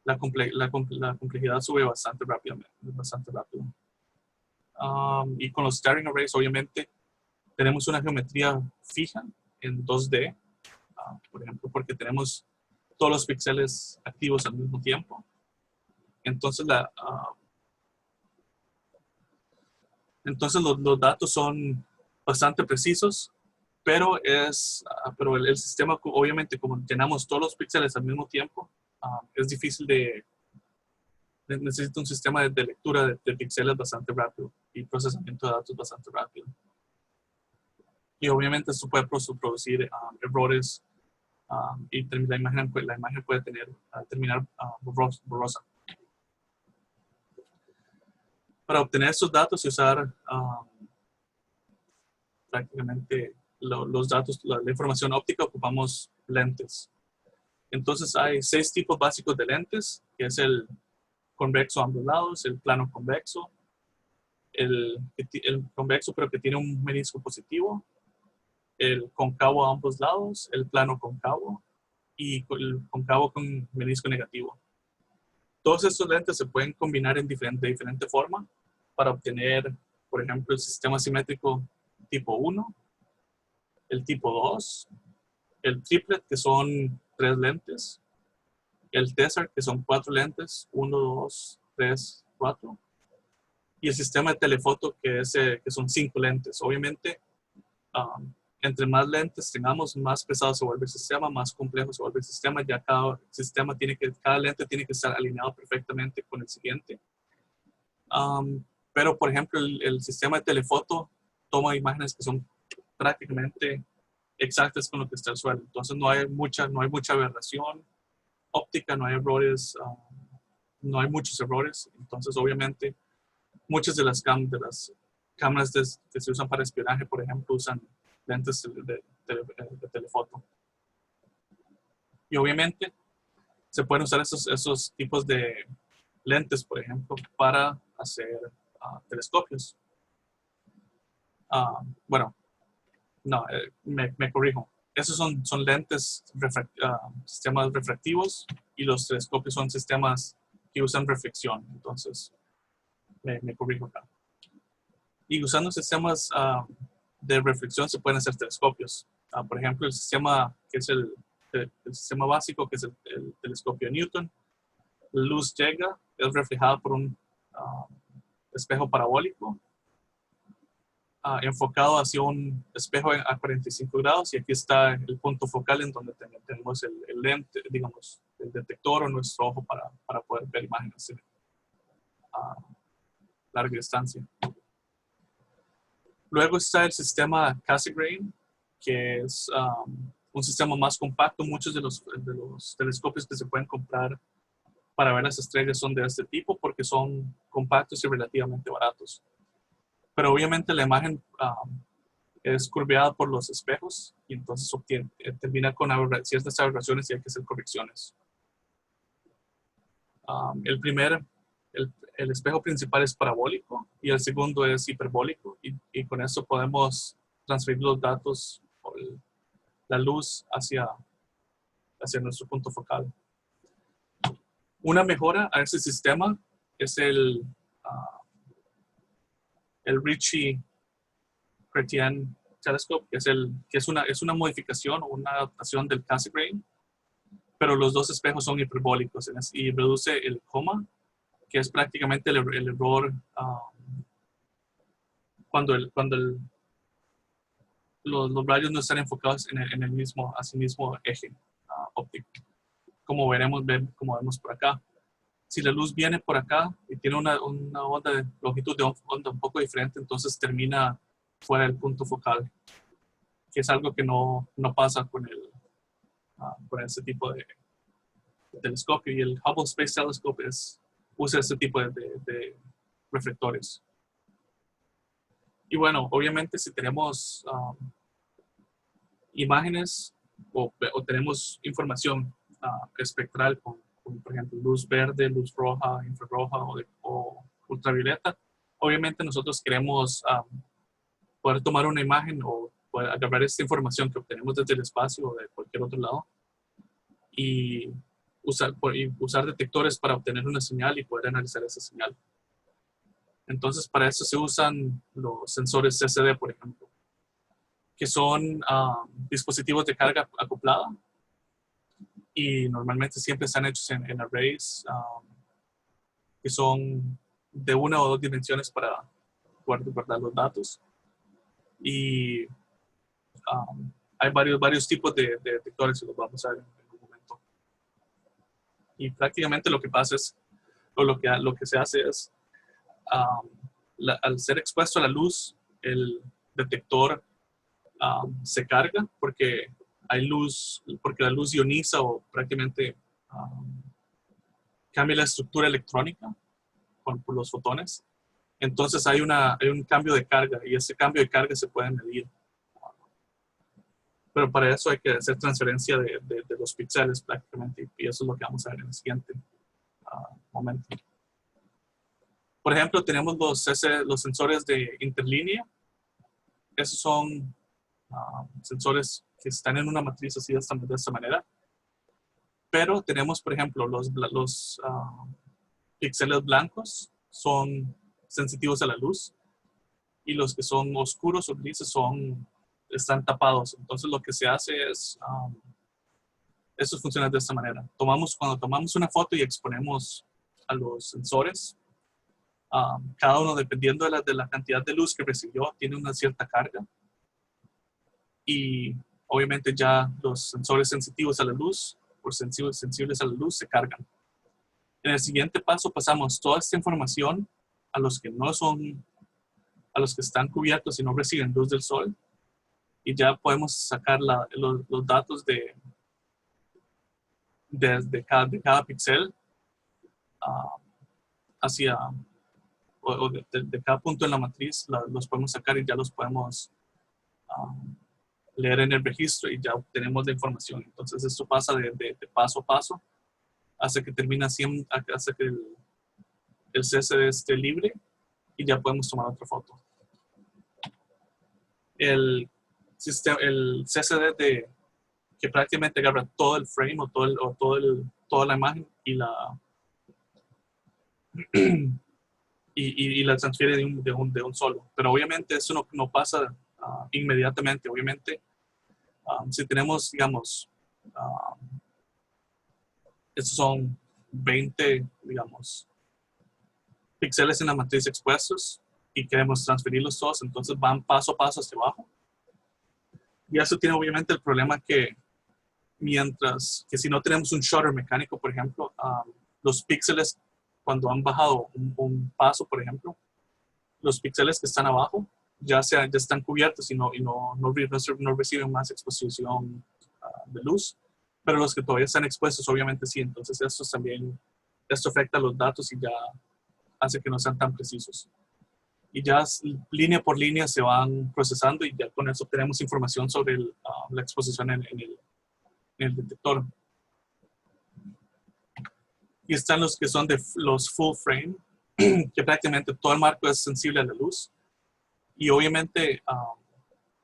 la complejidad sube bastante rápido. Y con los starring arrays, obviamente, tenemos una geometría fija en 2D, por ejemplo, porque tenemos todos los píxeles activos al mismo tiempo. Entonces, entonces los datos son bastante precisos, pero, pero el sistema, obviamente, como llenamos todos los píxeles al mismo tiempo, es difícil necesita un sistema de lectura de píxeles bastante rápido y procesamiento de datos bastante rápido. Y obviamente esto puede producir errores y la imagen puede terminar borrosa. Para obtener estos datos y usar prácticamente los datos, la información óptica, ocupamos lentes. Entonces hay 6 tipos básicos de lentes, que es el convexo a ambos lados, el plano convexo, el convexo pero que tiene un menisco positivo, el cóncavo a ambos lados, el plano cóncavo y el cóncavo con menisco negativo. Todos estos lentes se pueden combinar de diferente forma para obtener, por ejemplo, el sistema simétrico tipo 1, el tipo 2, el triplet, que son 3 lentes, el tessar, que son 4 lentes, 1, 2, 3, 4, y el sistema de telefoto, que son 5 lentes. Obviamente, entre más lentes tengamos, más pesado se vuelve el sistema, más complejo se vuelve el sistema. Ya cada lente tiene que estar alineado perfectamente con el siguiente. Pero, por ejemplo, el sistema de telefoto toma imágenes que son prácticamente exactas con lo que está el suelo. Entonces no hay mucha aberración óptica, no hay errores, no hay muchos errores. Entonces, obviamente, muchas de las cámaras que se usan para espionaje, por ejemplo, usan lentes de telefoto. Y obviamente se pueden usar esos tipos de lentes, por ejemplo, para hacer telescopios. Bueno, no, me corrijo. Esos son lentes, sistemas refractivos, y los telescopios son sistemas que usan reflexión. Entonces, me corrijo acá. Y usando sistemas de reflexión se pueden hacer telescopios. Por ejemplo, el sistema que es el sistema básico, que es el telescopio Newton. La luz llega, es reflejada por un espejo parabólico enfocado hacia un espejo a 45 grados, y aquí está el punto focal en donde tenemos el lente, digamos, el detector o nuestro ojo para poder ver imágenes a larga distancia. Luego está el sistema Cassegrain, que es un sistema más compacto. Muchos de los telescopios que se pueden comprar para ver las estrellas son de este tipo porque son compactos y relativamente baratos. Pero obviamente la imagen es curveada por los espejos y entonces termina con ciertas aberraciones y hay que hacer correcciones. El espejo principal es parabólico y el segundo es hiperbólico, y con eso podemos transferir los datos o la luz hacia nuestro punto focal. Una mejora a ese sistema es el Ritchie-Chrétien Telescope, que es una modificación o una adaptación del Cassegrain, pero los dos espejos son hiperbólicos y reduce el coma, que es prácticamente el error cuando los rayos no están enfocados en el mismo eje óptico, como vemos por acá. Si la luz viene por acá y tiene una onda de longitud de onda un poco diferente, entonces termina fuera del punto focal, que es algo que no pasa con este tipo de telescopio. Y el Hubble Space Telescope usa este tipo de reflectores. Y bueno, obviamente si tenemos imágenes o tenemos información espectral con, por ejemplo, luz verde, luz roja, infrarroja o ultravioleta, obviamente nosotros queremos poder tomar una imagen o poder agarrar esta información que obtenemos desde el espacio o de cualquier otro lado y usar detectores para obtener una señal y poder analizar esa señal. Entonces, para eso se usan los sensores CCD, por ejemplo, que son dispositivos de carga acoplada, y normalmente siempre están hechos en arrays que son de una o dos dimensiones para poder guardar los datos. Y hay varios tipos de detectores, y los vamos a ver en un momento. Y prácticamente lo que pasa es, o lo que se hace es, al ser expuesto a la luz, el detector se carga porque hay luz, porque la luz ioniza o prácticamente cambia la estructura electrónica por los fotones. Entonces hay un cambio de carga y ese cambio de carga se puede medir. Pero para eso hay que hacer transferencia de los píxeles prácticamente, y eso es lo que vamos a ver en el siguiente momento. Por ejemplo, tenemos los sensores de interlínea. Esos son sensores que están en una matriz así de esta manera. Pero tenemos, por ejemplo, los píxeles blancos son sensitivos a la luz y los que son oscuros o grises están tapados. Entonces lo que se hace es, eso funciona de esta manera. Cuando tomamos una foto y exponemos a los sensores, cada uno, dependiendo de la cantidad de luz que recibió, tiene una cierta carga. Y obviamente ya los sensores sensitivos a la luz, o sensibles a la luz, se cargan. En el siguiente paso pasamos toda esta información a los que están cubiertos y no reciben luz del sol, y ya podemos sacar los datos de cada píxel hacia, o de cada punto en la matriz, los podemos sacar y ya los podemos leer en el registro y ya obtenemos la información. Entonces esto pasa de paso a paso hasta que termina hasta que el CSD esté libre y ya podemos tomar otra foto. El CSD que prácticamente agarra todo el frame o toda la imagen y la transfiere de un solo. Pero obviamente eso no pasa inmediatamente. Obviamente, si tenemos, digamos, estos son 20, digamos, píxeles en la matriz expuestos y queremos transferirlos todos, entonces van paso a paso hacia abajo. Y eso tiene obviamente el problema que si no tenemos un shutter mecánico, por ejemplo, los píxeles, cuando han bajado un paso, por ejemplo, los píxeles que están abajo ya están cubiertos y no reciben más exposición de luz, pero los que todavía están expuestos obviamente sí. Entonces esto afecta los datos y ya hace que no sean tan precisos. Y ya línea por línea se van procesando y ya con eso tenemos información sobre la exposición en el detector. Y están los que son de los full frame, que prácticamente todo el marco es sensible a la luz. Y obviamente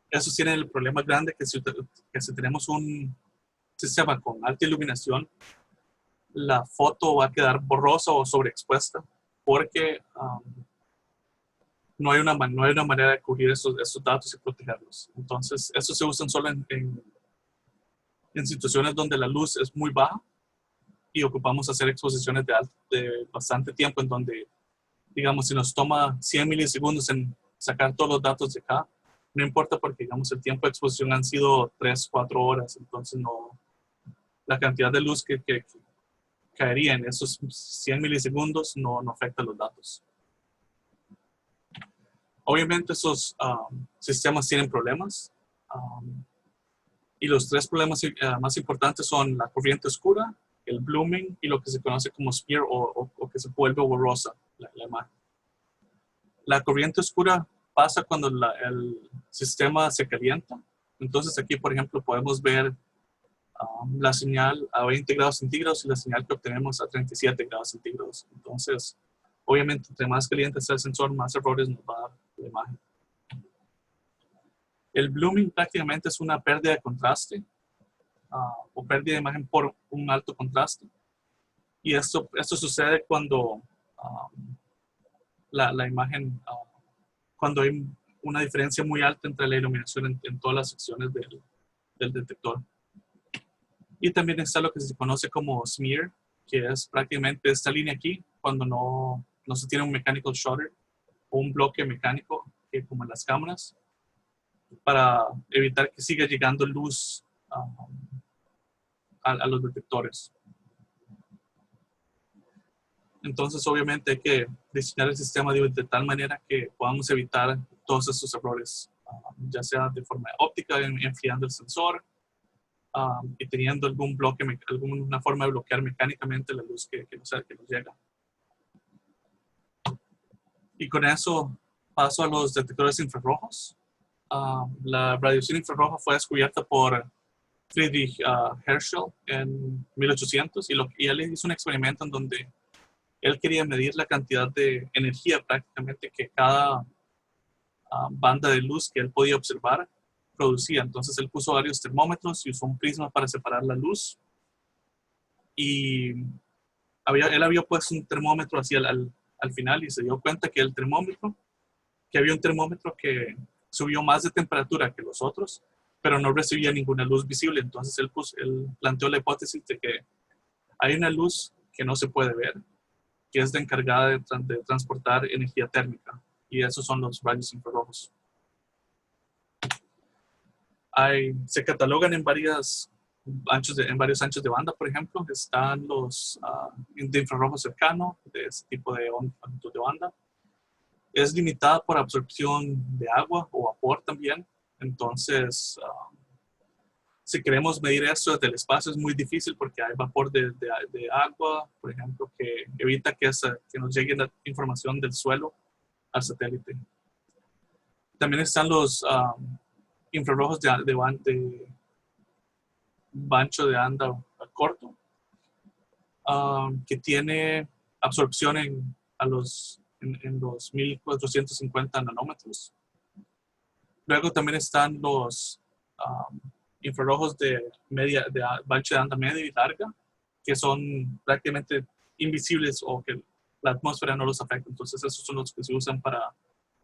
esos tienen el problema grande que si tenemos un sistema con alta iluminación, la foto va a quedar borrosa o sobreexpuesta porque no hay una manera de cubrir esos datos y protegerlos. Entonces, estos se usan solo en situaciones donde la luz es muy baja y ocupamos hacer exposiciones de bastante tiempo, en donde, digamos, si nos toma 100 milisegundos en sacar todos los datos de acá, no importa porque, digamos, el tiempo de exposición han sido 3-4 horas, entonces la cantidad de luz que caería en esos 100 milisegundos no afecta los datos. Obviamente esos sistemas tienen problemas y los 3 problemas más importantes son la corriente oscura, el blooming y lo que se conoce como smear o que se vuelve borrosa la imagen. La corriente oscura pasa cuando el sistema se calienta. Entonces aquí, por ejemplo, podemos ver la señal a 20 grados centígrados y la señal que obtenemos a 37 grados centígrados. Entonces, obviamente, entre más caliente sea el sensor, más errores nos va a dar la imagen. El blooming prácticamente es una pérdida de contraste o pérdida de imagen por un alto contraste. Y esto sucede cuando la imagen, cuando hay una diferencia muy alta entre la iluminación en todas las secciones del detector. Y también está lo que se conoce como smear, que es prácticamente esta línea aquí, cuando no se tiene un mechanical shutter o un bloque mecánico, que como en las cámaras, para evitar que siga llegando luz a los detectores. Entonces, obviamente, hay que diseñar el sistema de tal manera que podamos evitar todos estos errores, ya sea de forma óptica, enfriando el sensor, y teniendo algún bloque, alguna forma de bloquear mecánicamente la luz que nos llega. Y con eso paso a los detectores infrarrojos. La radiación infrarroja fue descubierta por Friedrich Herschel en 1800 y él hizo un experimento en donde él quería medir la cantidad de energía prácticamente que cada banda de luz que él podía observar producía. Entonces él puso varios termómetros y usó un prisma para separar la luz. Y él había puesto un termómetro así al final y se dio cuenta que había un termómetro que subió más de temperatura que los otros, pero no recibía ninguna luz visible. Entonces él planteó la hipótesis de que hay una luz que no se puede ver, que es la encargada de transportar energía térmica, y esos son los rayos infrarrojos. Se catalogan en varios anchos de banda. Por ejemplo, están los de infrarrojo cercano, de este tipo de longitud de banda. Es limitada por absorción de agua o vapor también. Entonces, si queremos medir esto desde el espacio es muy difícil porque hay vapor de agua, por ejemplo, que evita que nos llegue la información del suelo al satélite. También están los infrarrojos de ancho de banda corto, que tiene absorción en los 1450 nanómetros. Luego también están los infrarrojos de ancho de banda media y larga, que son prácticamente invisibles o que la atmósfera no los afecta. Entonces esos son los que se usan para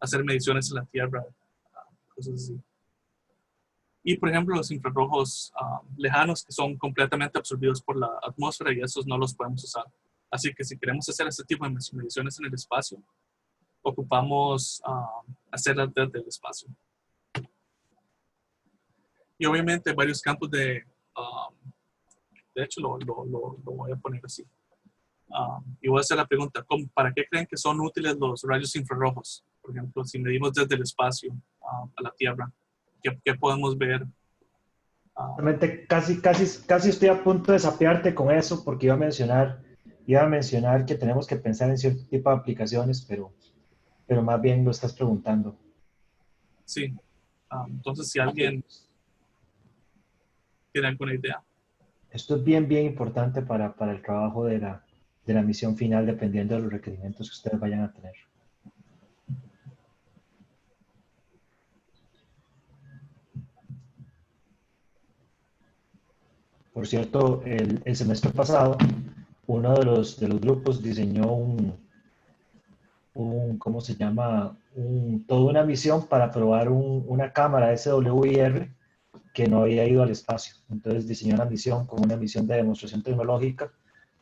hacer mediciones en la Tierra, cosas así. Y por ejemplo los infrarrojos lejanos, que son completamente absorbidos por la atmósfera, y esos no los podemos usar. Así que si queremos hacer este tipo de mediciones en el espacio, ocupamos hacerlas desde el espacio. Y obviamente hay varios campos de hecho lo voy a poner así. Y voy a hacer la pregunta, ¿para qué creen que son útiles los rayos infrarrojos? Por ejemplo, si medimos desde el espacio a la Tierra, ¿qué podemos ver? Realmente casi estoy a punto de sapearte con eso porque iba a mencionar que tenemos que pensar en cierto tipo de aplicaciones, pero más bien lo estás preguntando. Sí. Entonces, si alguien tiene alguna idea. Esto es bien importante para el trabajo de la misión final, dependiendo de los requerimientos que ustedes vayan a tener. Por cierto, el semestre pasado, uno de los grupos diseñó ¿cómo se llama? Toda una misión para probar una cámara SWIR que no había ido al espacio. Entonces diseñó una misión como una misión de demostración tecnológica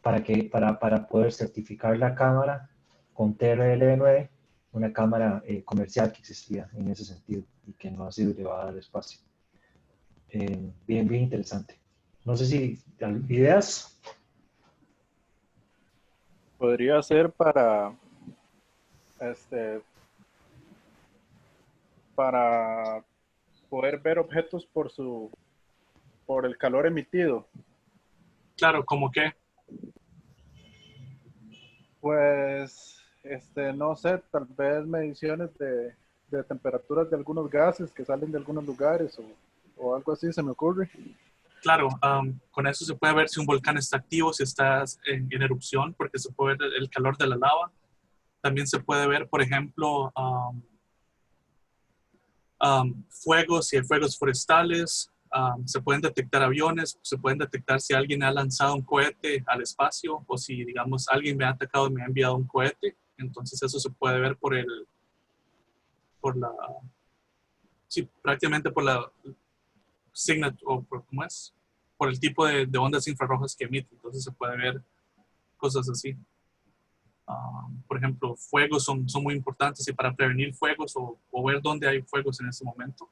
para poder certificar la cámara con TRL-9, una cámara comercial que existía en ese sentido y que no ha sido llevada al espacio. Bien interesante. No sé si ideas. Podría ser para poder ver objetos por el calor emitido. Claro, ¿cómo qué? Pues, no sé, tal vez mediciones de temperaturas de algunos gases que salen de algunos lugares o algo así se me ocurre. Claro, con eso se puede ver si un volcán está activo, si está en erupción, porque se puede ver el calor de la lava. También se puede ver, por ejemplo, fuegos, si hay fuegos forestales. Se pueden detectar aviones, se pueden detectar si alguien ha lanzado un cohete al espacio o si, digamos, alguien me ha atacado y me ha enviado un cohete. Entonces eso se puede ver prácticamente por la signature, o ¿cómo es? Por el tipo de ondas infrarrojas que emite. Entonces se puede ver cosas así. Por ejemplo, fuegos son muy importantes y para prevenir fuegos o ver dónde hay fuegos en ese momento,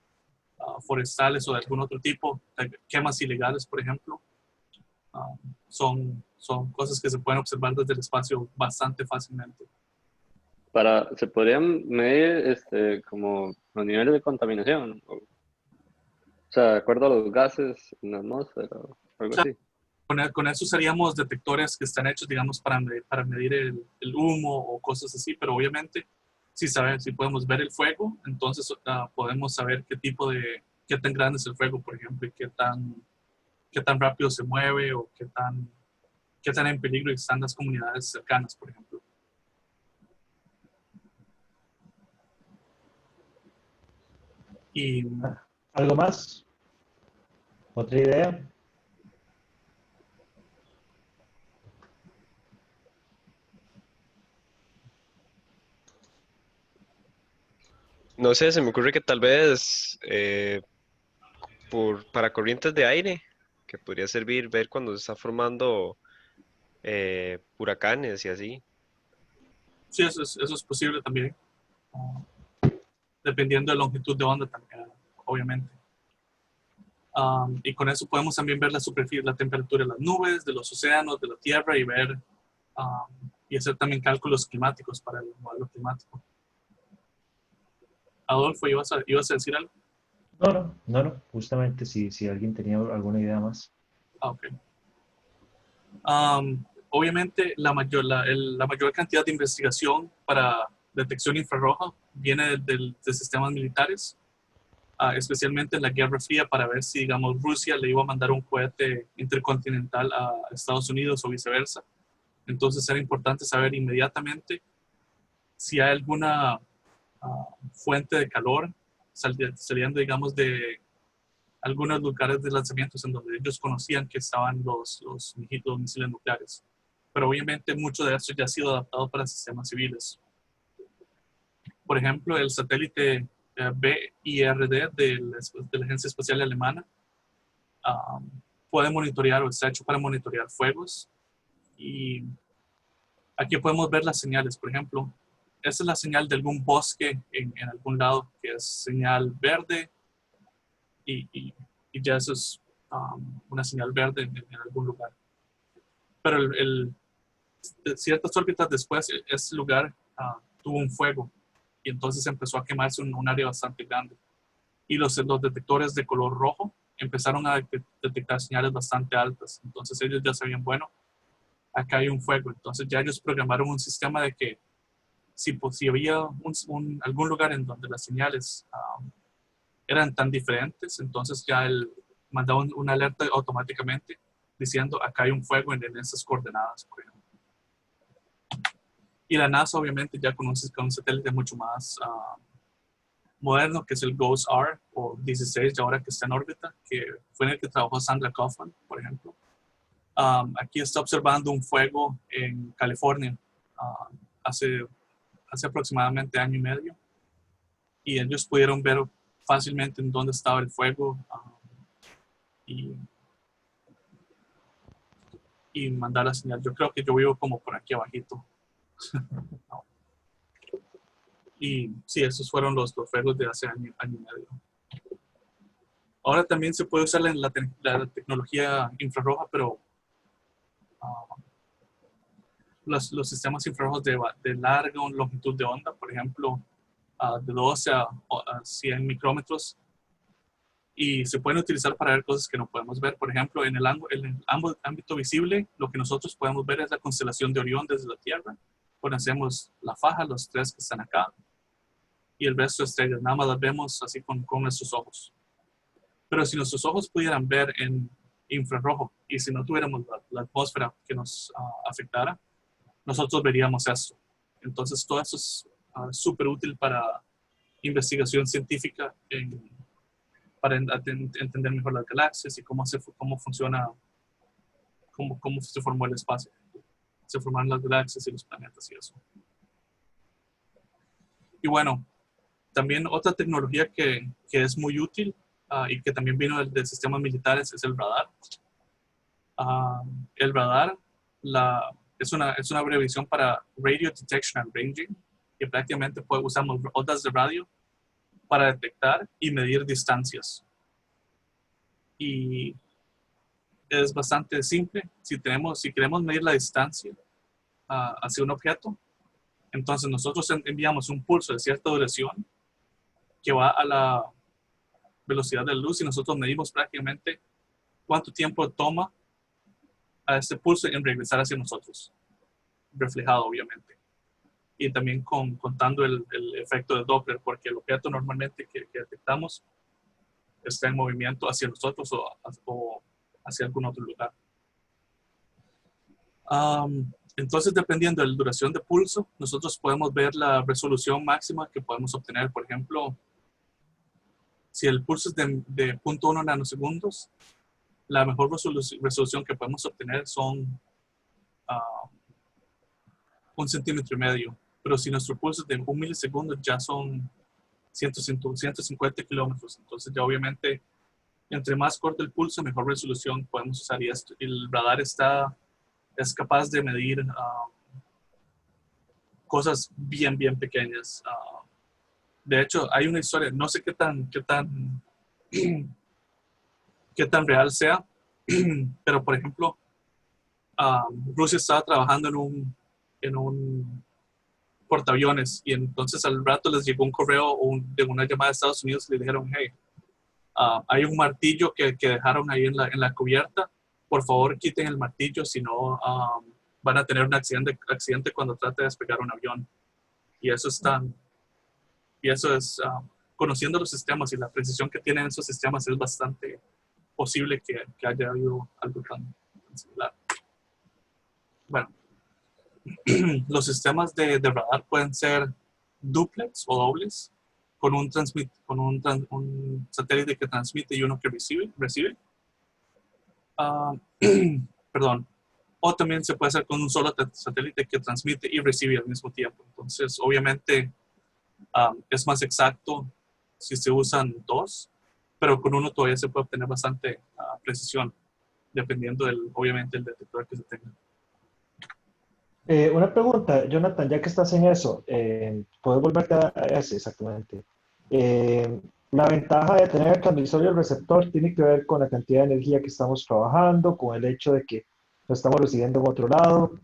forestales o de algún otro tipo, quemas ilegales, por ejemplo, son cosas que se pueden observar desde el espacio bastante fácilmente. ¿Se podrían medir como los niveles de contaminación? O sea, de acuerdo a los gases en la atmósfera o algo así. Con eso seríamos detectores que están hechos, digamos, para medir el humo o cosas así, pero obviamente si podemos ver el fuego, entonces podemos saber qué tan grande es el fuego, por ejemplo, y qué tan rápido se mueve o qué tan en peligro están las comunidades cercanas, por ejemplo. Y ¿Algo más? ¿Otra idea? No sé, se me ocurre que tal vez para corrientes de aire, que podría servir ver cuando se está formando huracanes y así. sí, eso es posible también, dependiendo de la longitud de onda también, obviamente. Y con eso podemos también ver la superficie, la temperatura de las nubes, de los océanos, de la Tierra y ver y hacer también cálculos climáticos para el modelo climático. Adolfo, ¿ibas a decir algo? No. Justamente si alguien tenía alguna idea más. Ok. Obviamente, la mayor cantidad de investigación para detección infrarroja viene de sistemas militares, especialmente en la Guerra Fría, para ver si, digamos, Rusia le iba a mandar un cohete intercontinental a Estados Unidos o viceversa. Entonces era importante saber inmediatamente si hay alguna fuente de calor saliendo, digamos, de algunos lugares de lanzamientos en donde ellos conocían que estaban los misiles nucleares. Pero obviamente mucho de eso ya ha sido adaptado para sistemas civiles. Por ejemplo, el satélite BIRD de la Agencia Espacial Alemana puede monitorear o está hecho para monitorear fuegos. Y aquí podemos ver las señales. Por ejemplo, esta es la señal de algún bosque en algún lado, que es señal verde, y ya eso es una señal verde en algún lugar. Pero ciertas órbitas después, ese lugar tuvo un fuego y entonces empezó a quemarse un área bastante grande. Y los detectores de color rojo empezaron a detectar señales bastante altas. Entonces ellos ya sabían, bueno, acá hay un fuego. Entonces ya ellos programaron un sistema de que si había algún lugar en donde las señales eran tan diferentes, entonces ya mandaban una alerta automáticamente diciendo acá hay un fuego en esas coordenadas, por ejemplo. Y la NASA obviamente ya conoce un satélite mucho más moderno, que es el GOES-R o 16, ya ahora que está en órbita, que fue en el que trabajó Sandra Kaufman, por ejemplo. Aquí está observando un fuego en California hace aproximadamente año y medio, y ellos pudieron ver fácilmente en dónde estaba el fuego y mandar la señal. Yo creo que yo vivo como por aquí abajito. No. Y sí, esos fueron los fuegos de hace año y medio. Ahora también se puede usar la tecnología infrarroja, pero los sistemas infrarrojos de larga longitud de onda, por ejemplo, de 12 a 100 micrómetros, y se pueden utilizar para ver cosas que no podemos ver. Por ejemplo, en el ámbito visible, lo que nosotros podemos ver es la constelación de Orión desde la Tierra. Conocemos la faja, los tres que están acá, y el resto de estrellas. Nada más las vemos así con nuestros ojos. Pero si nuestros ojos pudieran ver en infrarrojo y si no tuviéramos la atmósfera que nos afectara, nosotros veríamos esto. Entonces, todo eso es súper útil para investigación científica, para entender mejor las galaxias y cómo funciona, cómo se formó el espacio. Se formaron las galaxias y los planetas y eso. Y bueno, también otra tecnología que es muy útil y que también vino de sistemas militares es el radar. El radar, es una abreviación para Radio Detection and Ranging, que prácticamente usamos ondas de radio para detectar y medir distancias. Y es bastante simple. Si queremos medir la distancia hacia un objeto, entonces nosotros enviamos un pulso de cierta duración que va a la velocidad de la luz y nosotros medimos prácticamente cuánto tiempo toma a este pulso en regresar hacia nosotros, reflejado obviamente. Y también contando el efecto de Doppler, porque el objeto normalmente que detectamos está en movimiento hacia nosotros o hacia algún otro lugar. Entonces, dependiendo de la duración de pulso, nosotros podemos ver la resolución máxima que podemos obtener. Por ejemplo, si el pulso es de 0.1 nanosegundos, la mejor resolución que podemos obtener son 1,5 centímetros. Pero si nuestro pulso es de 1 milisegundo, ya son 150 kilómetros. Entonces, ya obviamente, entre más corto el pulso, mejor resolución podemos usar. Y el radar es capaz de medir cosas bien, bien pequeñas. De hecho, hay una historia, no sé qué tan real sea, pero por ejemplo, Rusia estaba trabajando en un portaaviones y entonces al rato les llegó un correo de una llamada de Estados Unidos y le dijeron, hey, hay un martillo que dejaron ahí en la cubierta, por favor quiten el martillo, si no van a tener un accidente cuando trate de despegar un avión. Y eso es, conociendo los sistemas y la precisión que tienen esos sistemas, es bastante posible que haya habido algo tan similar. Bueno, los sistemas de radar pueden ser duplex o dobles, con un satélite que transmite y uno que recibe. Perdón. O también se puede hacer con un solo satélite que transmite y recibe al mismo tiempo. Entonces, obviamente, es más exacto si se usan dos, pero con uno todavía se puede obtener bastante precisión, dependiendo obviamente, el detector que se tenga. Una pregunta, Jonathan, ya que estás en eso, ¿puedes volverte a eso exactamente? La ventaja de tener el transmisor y el receptor tiene que ver con la cantidad de energía que estamos trabajando, con el hecho de que lo estamos recibiendo en otro lado,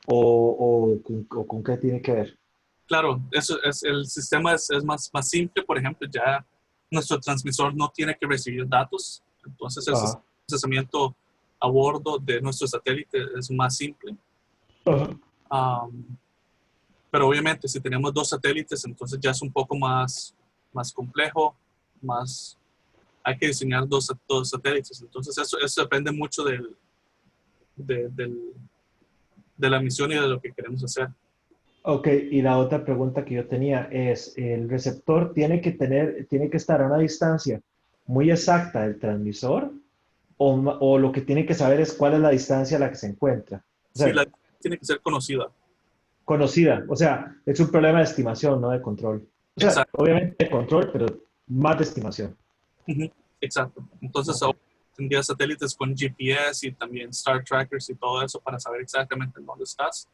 o con qué tiene que ver. Claro, el sistema es más simple. Por ejemplo, ya nuestro transmisor no tiene que recibir datos, entonces el procesamiento a bordo de nuestro satélite es más simple. Pero obviamente si tenemos dos satélites, entonces ya es un poco más complejo, hay que diseñar dos satélites. Entonces eso depende mucho de la misión y de lo que queremos hacer. Ok, y la otra pregunta que yo tenía es, ¿el receptor tiene que estar a una distancia muy exacta del transmisor o lo que tiene que saber es cuál es la distancia a la que se encuentra? O Sí, sea, la tiene que ser conocida. conocida, o sea, es un problema de estimación, no de control. O sea, Exacto. obviamente de control, pero más de estimación. Exacto. Entonces Okay. tendría satélites con GPS y también Star Trackers y todo eso para saber exactamente dónde estás.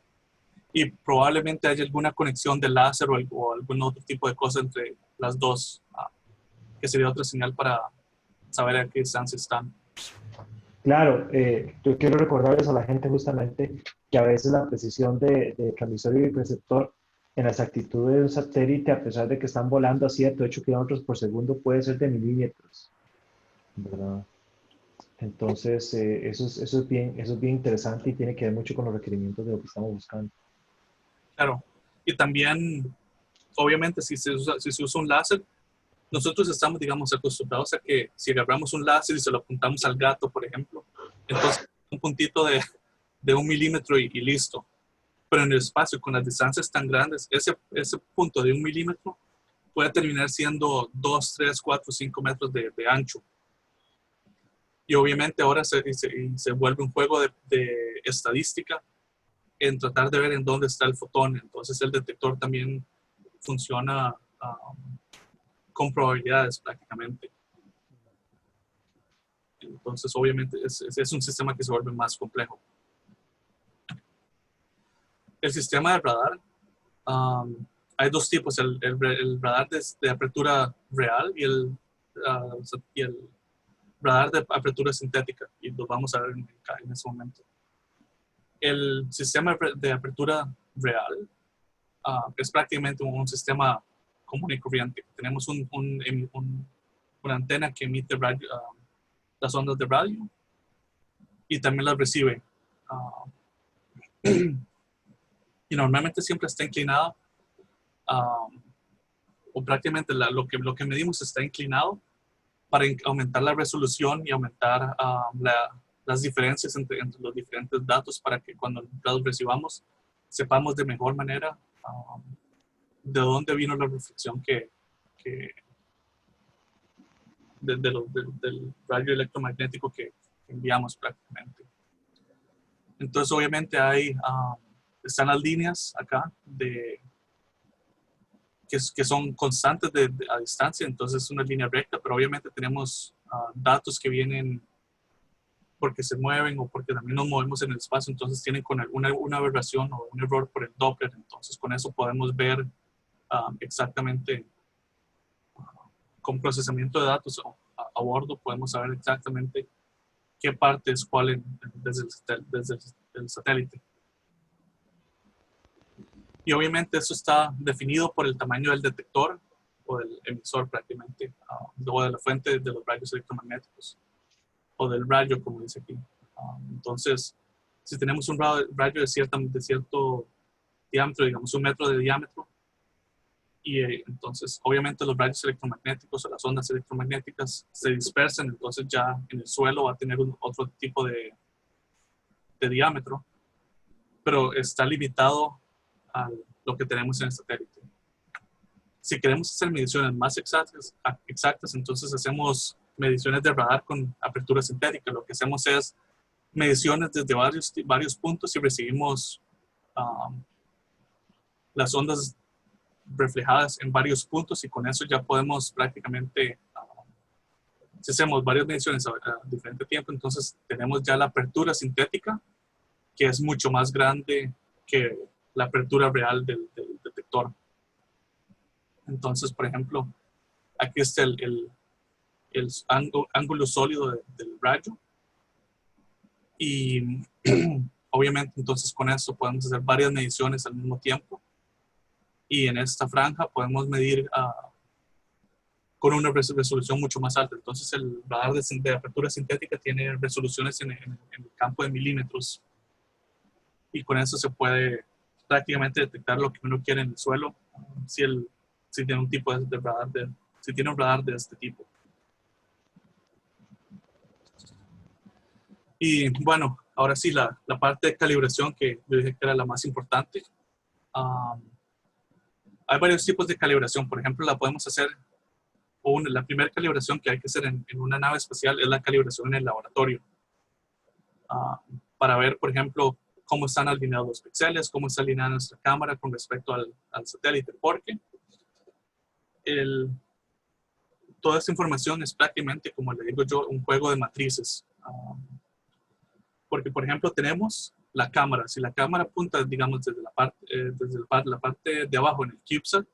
Y probablemente haya alguna conexión de láser o algún otro tipo de cosa entre las dos, que sería otra señal para saber a qué distancia están. Claro, yo quiero recordarles a la gente justamente que a veces la precisión de transmisor y receptor en la exactitud de un satélite, a pesar de que están volando a 7, 8 kilómetros por segundo, puede ser de milímetros, ¿verdad? Entonces, eso es bien interesante y tiene que ver mucho con los requerimientos de lo que estamos buscando. Claro. Y también, obviamente, si se usa un láser, nosotros estamos, digamos, acostumbrados a que si agarramos un láser y se lo apuntamos al gato, por ejemplo, entonces un puntito de 1 milímetro y listo. Pero en el espacio, con las distancias tan grandes, ese punto de 1 milímetro puede terminar siendo 2, 3, 4, 5 metros de ancho. Y obviamente ahora se vuelve un juego de estadística en tratar de ver en dónde está el fotón. Entonces el detector también funciona con probabilidades prácticamente. Entonces obviamente es un sistema que se vuelve más complejo. el sistema de radar, hay dos tipos, el radar de apertura real y el radar de apertura sintética, y los vamos a ver en ese momento. El sistema de apertura real es prácticamente un sistema común y corriente. Tenemos una antena que emite las ondas de radio y también las recibe. Y normalmente siempre está inclinada, o prácticamente lo que medimos está inclinado para aumentar la resolución y aumentar las diferencias entre los diferentes datos, para que cuando los recibamos sepamos de mejor manera de dónde vino la reflexión del rayo electromagnético que enviamos prácticamente. Entonces obviamente están las líneas acá que son constantes a distancia, entonces es una línea recta, pero obviamente tenemos datos que vienen porque se mueven o porque también nos movemos en el espacio, entonces tienen con una aberración o un error por el Doppler, entonces con eso podemos ver exactamente, con procesamiento de datos a bordo, podemos saber exactamente qué parte es cuál desde el satélite. Y obviamente eso está definido por el tamaño del detector o del emisor prácticamente, o de la fuente de los rayos electromagnéticos, o del rayo, como dice aquí. Entonces, si tenemos un rayo de cierto diámetro, digamos 1 metro de diámetro, y entonces obviamente los rayos electromagnéticos o las ondas electromagnéticas se dispersan, entonces ya en el suelo va a tener otro tipo de diámetro, pero está limitado a lo que tenemos en el satélite. Si queremos hacer mediciones más exactas, entonces hacemos mediciones de radar con apertura sintética. Lo que hacemos es mediciones desde varios puntos y recibimos las ondas reflejadas en varios puntos, y con eso ya podemos prácticamente, si hacemos varias mediciones a diferente tiempo, entonces tenemos ya la apertura sintética, que es mucho más grande que la apertura real del detector. Entonces, por ejemplo, aquí está el ángulo sólido del rayo, y obviamente entonces con eso podemos hacer varias mediciones al mismo tiempo, y en esta franja podemos medir con una resolución mucho más alta. Entonces el radar de apertura sintética tiene resoluciones en el campo de milímetros, y con eso se puede prácticamente detectar lo que uno quiere en el suelo, si tiene un tipo de radar si tiene un radar de este tipo. Y bueno, ahora sí, la parte de calibración, que yo dije que era la más importante. Hay varios tipos de calibración. Por ejemplo, la podemos hacer, la primera calibración que hay que hacer en una nave espacial es la calibración en el laboratorio. Para ver, por ejemplo, cómo están alineados los píxeles, cómo está alineada nuestra cámara con respecto al satélite, porque toda esta información es prácticamente, como le digo yo, un juego de matrices. Porque, por ejemplo, tenemos la cámara. Si la cámara apunta, digamos, desde la parte de abajo en el CubeSat,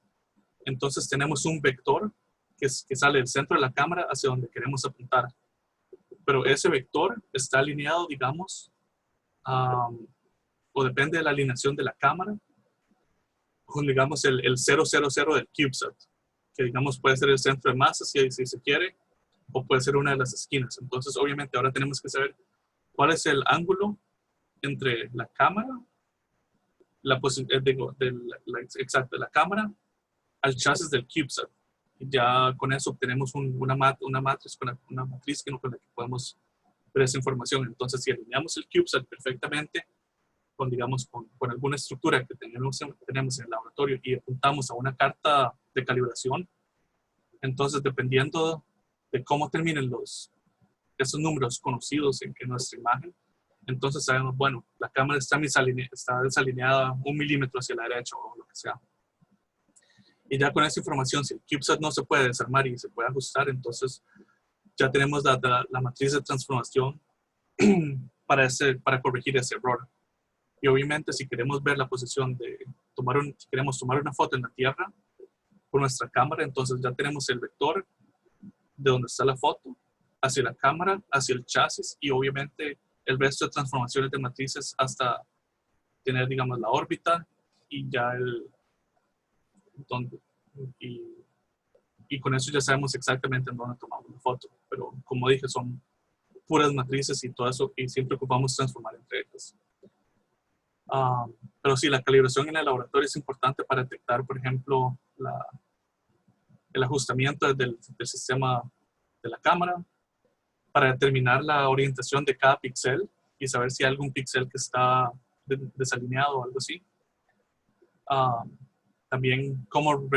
entonces tenemos un vector que sale del centro de la cámara hacia donde queremos apuntar. Pero ese vector está alineado, digamos, o depende de la alineación de la cámara, con, digamos, el 000 del CubeSat, que, digamos, puede ser el centro de masa si se quiere, o puede ser una de las esquinas. Entonces, obviamente, ahora tenemos que saber cuál es el ángulo entre la cámara, la cámara al chasis del CubeSat. Y ya con eso obtenemos una matriz con la que podemos ver esa información. Entonces, si alineamos el CubeSat perfectamente con, digamos, con alguna estructura que tenemos en el laboratorio y apuntamos a una carta de calibración, entonces, dependiendo de cómo terminen esos números conocidos en nuestra imagen, entonces sabemos, bueno, la cámara está desalineada 1 milímetro hacia la derecha o lo que sea. Y ya con esa información, si el CubeSat no se puede desarmar y se puede ajustar, ya tenemos la matriz de transformación para corregir ese error. Y obviamente si queremos ver la posición de si queremos tomar una foto en la Tierra con nuestra cámara, entonces ya tenemos el vector de donde está la foto, hacia la cámara, hacia el chasis y obviamente el resto de transformaciones de matrices hasta tener, digamos, la órbita y ya donde, y con eso ya sabemos exactamente en dónde tomamos la foto. Pero como dije, son puras matrices y todo eso, y siempre ocupamos transformar entre ellas. Pero sí, la calibración en el laboratorio es importante para detectar, por ejemplo, el ajustamiento del sistema de la cámara, para determinar la orientación de cada píxel y saber si hay algún píxel que está desalineado o algo así. También cómo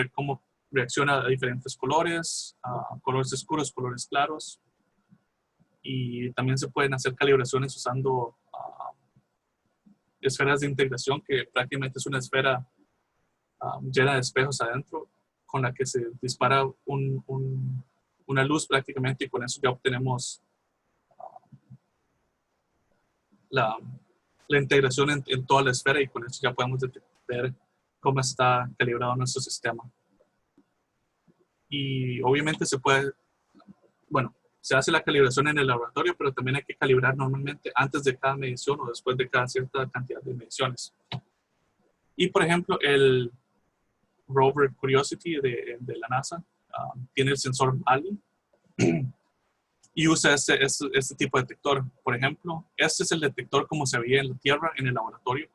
reacciona a diferentes colores, colores oscuros, colores claros. Y también se pueden hacer calibraciones usando esferas de integración, que prácticamente es una esfera llena de espejos adentro, con la que se dispara una luz prácticamente, y con eso ya obtenemos la integración en toda la esfera, y con eso ya podemos ver cómo está calibrado nuestro sistema. Y obviamente se hace la calibración en el laboratorio, pero también hay que calibrar normalmente antes de cada medición o después de cada cierta cantidad de mediciones. Y por ejemplo, el rover Curiosity de la NASA tiene el sensor MALI y usa este tipo de detector. Por ejemplo, este es el detector como se veía en la Tierra en el laboratorio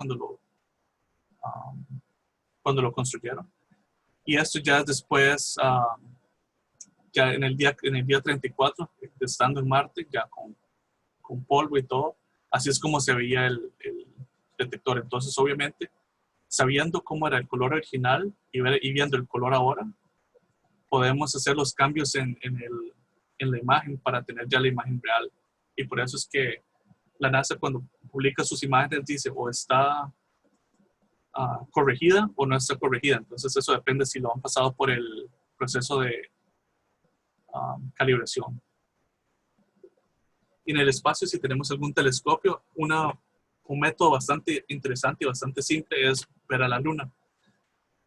cuando lo construyeron. Y esto ya es después, ya en el día 34, estando en Marte, ya con polvo y todo, así es como se veía el detector. Entonces, obviamente, sabiendo cómo era el color original y viendo el color ahora, podemos hacer los cambios en la imagen para tener ya la imagen real. Y por eso es que la NASA, cuando publica sus imágenes, dice o está corregida o no está corregida. Entonces eso depende si lo han pasado por el proceso de calibración. Y en el espacio, si tenemos algún telescopio, un método bastante interesante y bastante simple es ver a la Luna.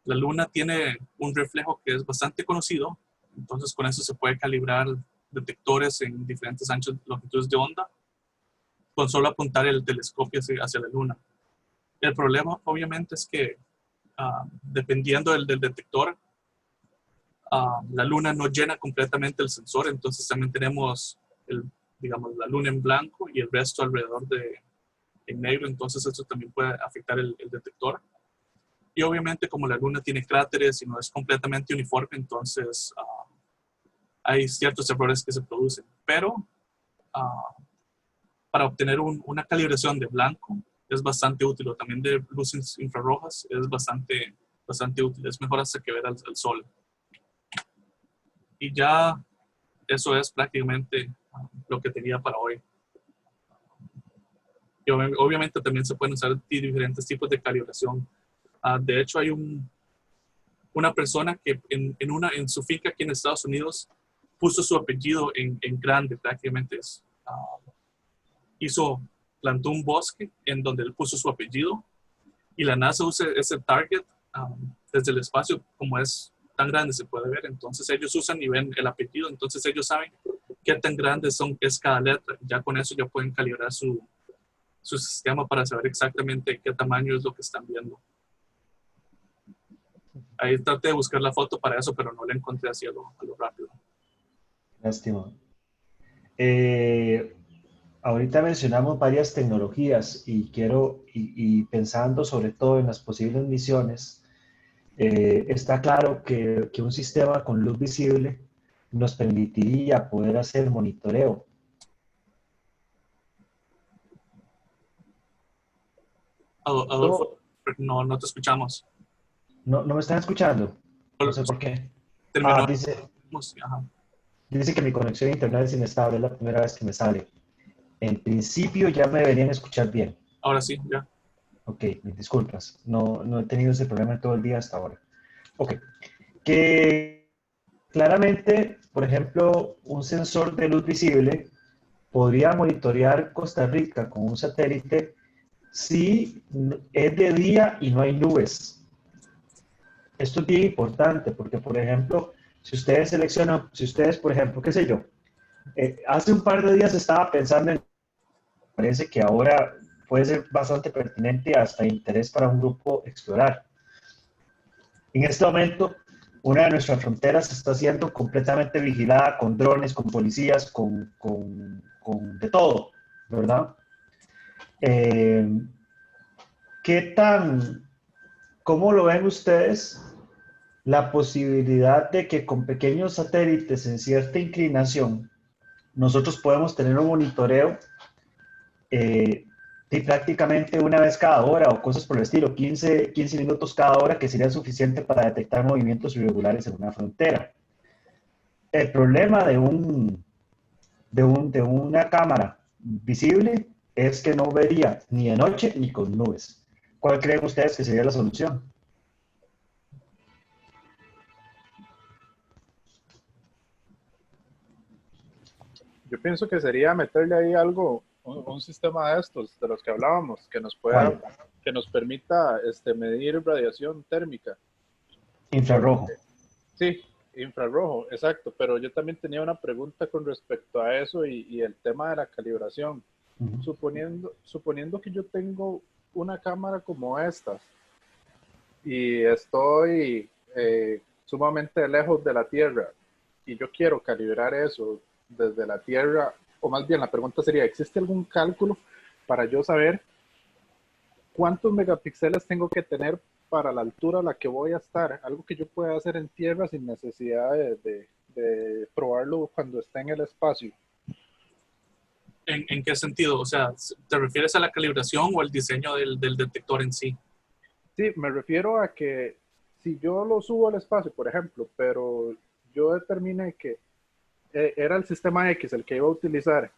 La Luna tiene un reflejo que es bastante conocido, entonces con eso se puede calibrar detectores en diferentes anchos, longitudes de onda, con solo apuntar el telescopio hacia la Luna. El problema, obviamente, es que dependiendo del detector, la Luna no llena completamente el sensor, entonces también tenemos, digamos, la Luna en blanco y el resto alrededor en negro, entonces eso también puede afectar el detector. Y obviamente, como la Luna tiene cráteres y no es completamente uniforme, entonces hay ciertos errores que se producen. Pero para obtener una calibración de blanco es bastante útil, o también de luces infrarrojas es bastante útil. Es mejor hasta que ver al sol. Y ya eso es prácticamente lo que tenía para hoy. Y obviamente también se pueden usar diferentes tipos de calibración. De hecho, hay una persona que en su finca aquí en Estados Unidos puso su apellido en grande, prácticamente plantó un bosque en donde él puso su apellido, y la NASA usa ese target desde el espacio. Como es tan grande, se puede ver, entonces ellos usan y ven el apellido, entonces ellos saben qué tan grande es cada letra. Ya con eso ya pueden calibrar su sistema para saber exactamente qué tamaño es lo que están viendo. Ahí traté de buscar la foto para eso, pero no la encontré así a lo rápido. Lástima. Ahorita mencionamos varias tecnologías y pensando sobre todo en las posibles misiones, está claro que un sistema con luz visible nos permitiría poder hacer monitoreo. Adolfo, no te escuchamos. No me están escuchando. No sé por qué. Terminó. Dice que mi conexión a internet es inestable, es la primera vez que me sale. En principio ya me deberían escuchar bien. Ahora sí, ya. Ok, mis disculpas. No he tenido ese problema todo el día hasta ahora. Ok. Que claramente, por ejemplo, un sensor de luz visible podría monitorear Costa Rica con un satélite si es de día y no hay nubes. Esto es bien importante porque, por ejemplo, si ustedes seleccionan, si ustedes, por ejemplo, qué sé yo, hace un par de días estaba pensando en, parece que ahora puede ser bastante pertinente y hasta interés para un grupo explorar. En este momento, una de nuestras fronteras está siendo completamente vigilada con drones, con policías, con de todo, ¿verdad? Eh, ¿Qué tan, cómo lo ven ustedes la posibilidad de que con pequeños satélites en cierta inclinación nosotros podemos tener un monitoreo de prácticamente una vez cada hora o cosas por el estilo, 15 minutos cada hora, que sería suficiente para detectar movimientos irregulares en una frontera? El problema de una cámara visible es que no vería ni de noche ni con nubes. ¿Cuál creen ustedes que sería la solución? Yo pienso que sería meterle ahí algo, un sistema de estos, de los que hablábamos, que nos pueda, ¿Cuál? que nos permita medir radiación térmica. Infrarrojo. Porque, sí, infrarrojo, exacto, pero yo también tenía una pregunta con respecto a eso y el tema de la calibración. Uh-huh. Suponiendo que yo tengo una cámara como esta y estoy sumamente lejos de la Tierra y yo quiero calibrar eso desde la Tierra, o más bien la pregunta sería, ¿existe algún cálculo para yo saber cuántos megapíxeles tengo que tener para la altura a la que voy a estar? Algo que yo pueda hacer en tierra sin necesidad de probarlo cuando esté en el espacio. ¿En qué sentido? O sea, ¿te refieres a la calibración o al diseño del detector en sí? Sí, me refiero a que si yo lo subo al espacio, por ejemplo, pero yo determiné que era el sistema X el que iba a utilizar,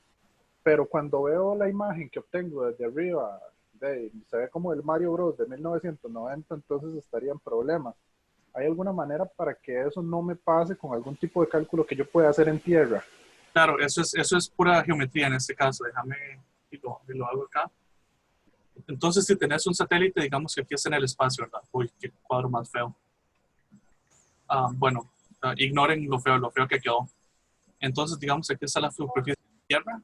pero cuando veo la imagen que obtengo desde arriba, se ve como el Mario Bros. De 1990, entonces estaría en problemas. ¿Hay alguna manera para que eso no me pase con algún tipo de cálculo que yo pueda hacer en tierra? Claro, eso es pura geometría en este caso. Déjame y lo hago acá. Entonces, si tenés un satélite, digamos que aquí está en el espacio, ¿verdad? Uy, qué cuadro más feo. Bueno, ignoren lo feo que quedó. Entonces, digamos que aquí está la superficie de la Tierra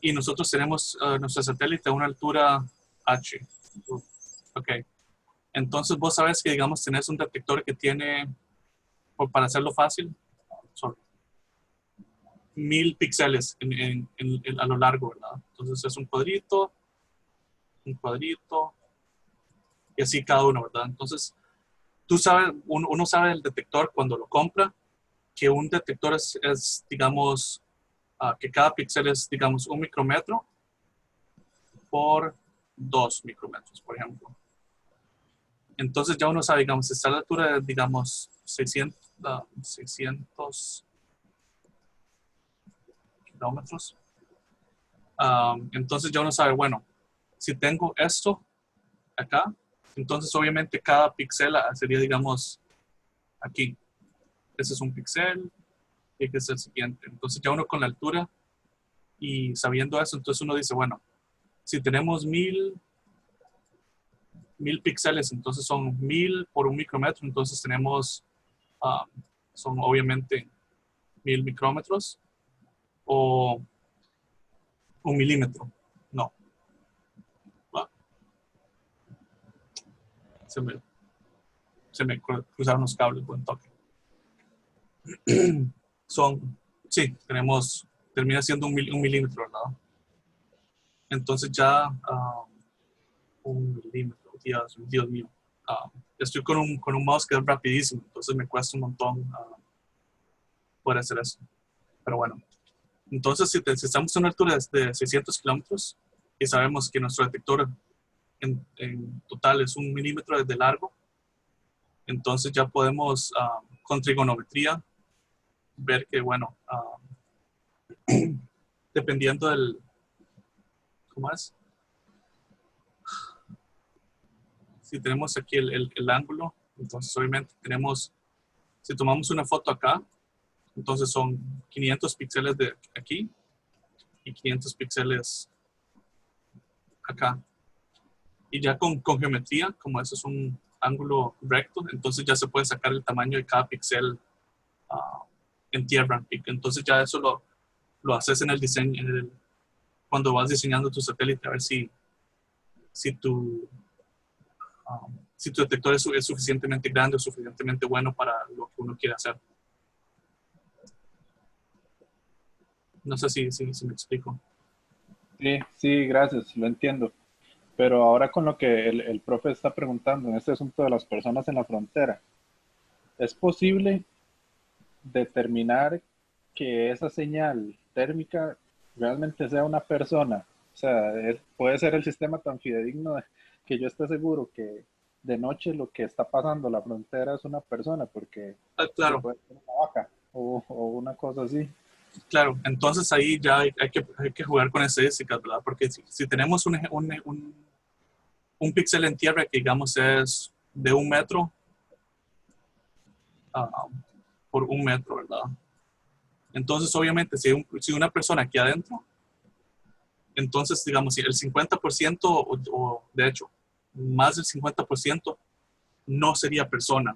y nosotros tenemos nuestro satélite a una altura H. Ok. Entonces, vos sabes que, digamos, tenés un detector que tiene, para hacerlo fácil, son 1000 píxeles a lo largo, ¿verdad? Entonces, es un cuadrito, y así cada uno, ¿verdad? Entonces, tú sabes, uno sabe del detector cuando lo compra, que un detector es digamos, que cada píxel es, digamos, 1 micrómetro por 2 micrómetros, por ejemplo. Entonces ya uno sabe, digamos, si está a la altura de, digamos, 600 kilómetros. Entonces ya uno sabe, bueno, si tengo esto acá, entonces obviamente cada píxel sería, digamos, aquí. Ese es un píxel y este es el siguiente. Entonces ya uno con la altura y sabiendo eso, entonces uno dice, bueno, si tenemos 1000 píxeles, entonces son 1000 por 1 micrómetro, entonces tenemos, son obviamente 1000 micrómetros o 1 milímetro. No. ¿Va? Se me cruzaron los cables, buen toque. Sí, termina siendo un milímetro, ¿verdad? Entonces ya 1 milímetro, Dios mío. Estoy con un mouse que es rapidísimo, entonces me cuesta un montón poder hacer eso. Pero bueno, entonces si estamos a una altura de 600 kilómetros y sabemos que nuestro detector en total es 1 milímetro de largo, entonces ya podemos con trigonometría ver que, bueno, dependiendo ¿cómo es? Si tenemos aquí el ángulo, entonces obviamente si tomamos una foto acá, entonces son 500 píxeles de aquí y 500 píxeles acá. Y ya con geometría, como eso es un ángulo recto, entonces ya se puede sacar el tamaño de cada píxel en tierra. Y entonces ya eso lo haces en el diseño, cuando vas diseñando tu satélite, a ver si tu, si tu detector es suficientemente grande o suficientemente bueno para lo que uno quiere hacer. No sé si me explico. Sí, sí, gracias, lo entiendo. Pero ahora con lo que el profe está preguntando en este asunto de las personas en la frontera, ¿es posible determinar que esa señal térmica realmente sea una persona? O sea, puede ser el sistema tan fidedigno que yo esté seguro que de noche lo que está pasando en la frontera es una persona, porque Claro, puede ser una vaca o una cosa así. claro. Entonces ahí ya hay que jugar con estadísticas, ¿verdad? Porque si tenemos un píxel en tierra que digamos es de 1 metro por 1 metro, ¿verdad? Entonces, obviamente, si una persona aquí adentro, entonces, digamos, si el 50% o de hecho, más del 50% no sería persona.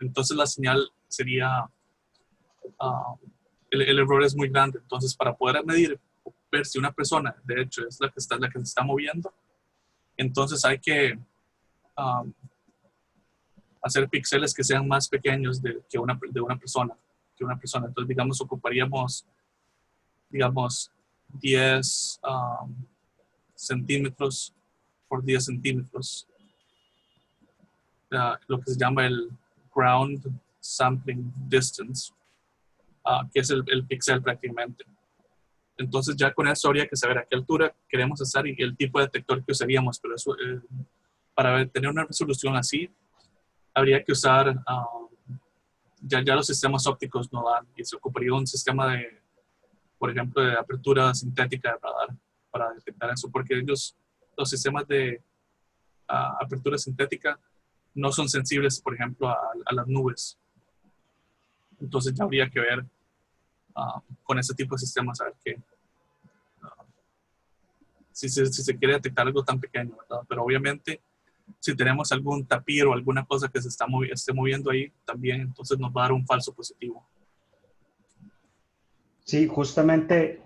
Entonces, la señal sería, el error es muy grande. Entonces, para poder medir, ver si una persona, de hecho, es la que se está moviendo, entonces hay que hacer píxeles que sean más pequeños de una persona. Entonces, digamos, ocuparíamos, digamos, 10 centímetros por 10 centímetros, lo que se llama el ground sampling distance, que es el píxel prácticamente. Entonces ya con eso habría que saber a qué altura queremos estar y el tipo de detector que usaríamos, pero eso, para tener una resolución así, habría que usar, ya los sistemas ópticos no dan, y se ocuparía un sistema de, por ejemplo, de apertura sintética de radar para detectar eso, porque los sistemas de apertura sintética no son sensibles, por ejemplo, a las nubes. Entonces ya habría que ver con ese tipo de sistemas, a ver si se quiere detectar algo tan pequeño, ¿verdad? Pero obviamente, si tenemos algún tapir o alguna cosa que esté moviendo ahí, también entonces nos va a dar un falso positivo. Sí, justamente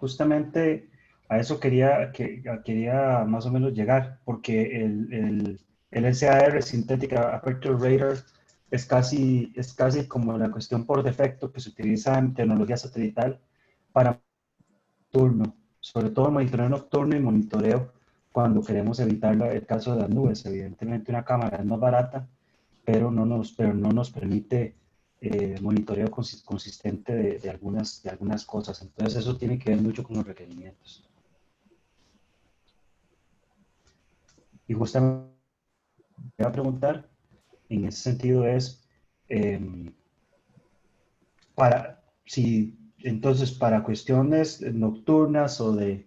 a eso quería más o menos llegar, porque el SAR, Synthetic Aperture Radar, es casi como la cuestión por defecto que se utiliza en tecnología satelital para turno, sobre todo monitoreo nocturno y monitoreo cuando queremos evitar el caso de las nubes. Evidentemente una cámara es más barata, pero no nos permite monitoreo consistente de algunas cosas. Entonces eso tiene que ver mucho con los requerimientos. Y justamente voy a preguntar, en ese sentido es, entonces para cuestiones nocturnas o de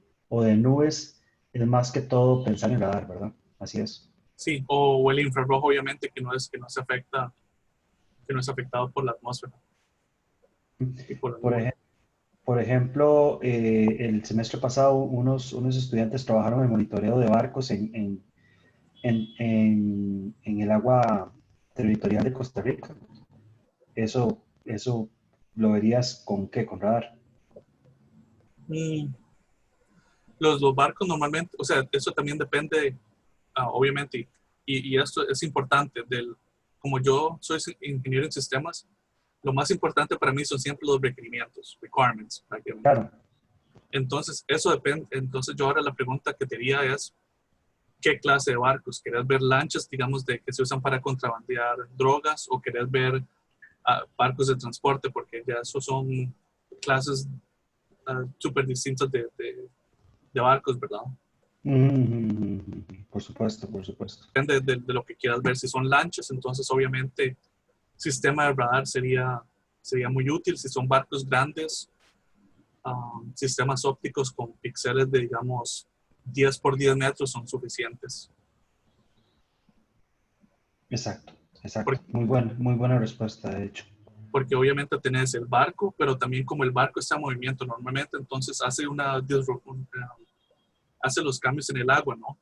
nubes, es más que todo pensar en radar, ¿verdad? Así es. Sí, o el infrarrojo, obviamente, que no se afecta, que no es afectado por la atmósfera y por la Por, nube. ej- por ejemplo, el semestre pasado unos estudiantes trabajaron en monitoreo de barcos en el agua territorial de Costa Rica. Eso lo verías con ¿qué? Con radar. Mm, los barcos normalmente, o sea, eso también depende, obviamente, y esto es importante, como yo soy ingeniero en sistemas, lo más importante para mí son siempre los requerimientos, requirements, prácticamente. Claro. Entonces, eso depende. Entonces, yo ahora la pregunta que te haría es, ¿qué clase de barcos? ¿Querés ver lanchas, digamos, que se usan para contrabandear drogas o querés ver barcos de transporte? Porque ya esos son clases súper distintas de barcos, ¿verdad? Por supuesto, por supuesto. Depende de lo que quieras ver. Si son lanchas, entonces obviamente sistema de radar sería muy útil. Si son barcos grandes, sistemas ópticos con píxeles de, digamos, 10 por 10 metros son suficientes. Exacto, exacto. Porque, Muy buena respuesta, de hecho. porque obviamente tenés el barco, pero también como el barco está en movimiento normalmente, entonces hace hace los cambios en el agua, ¿no?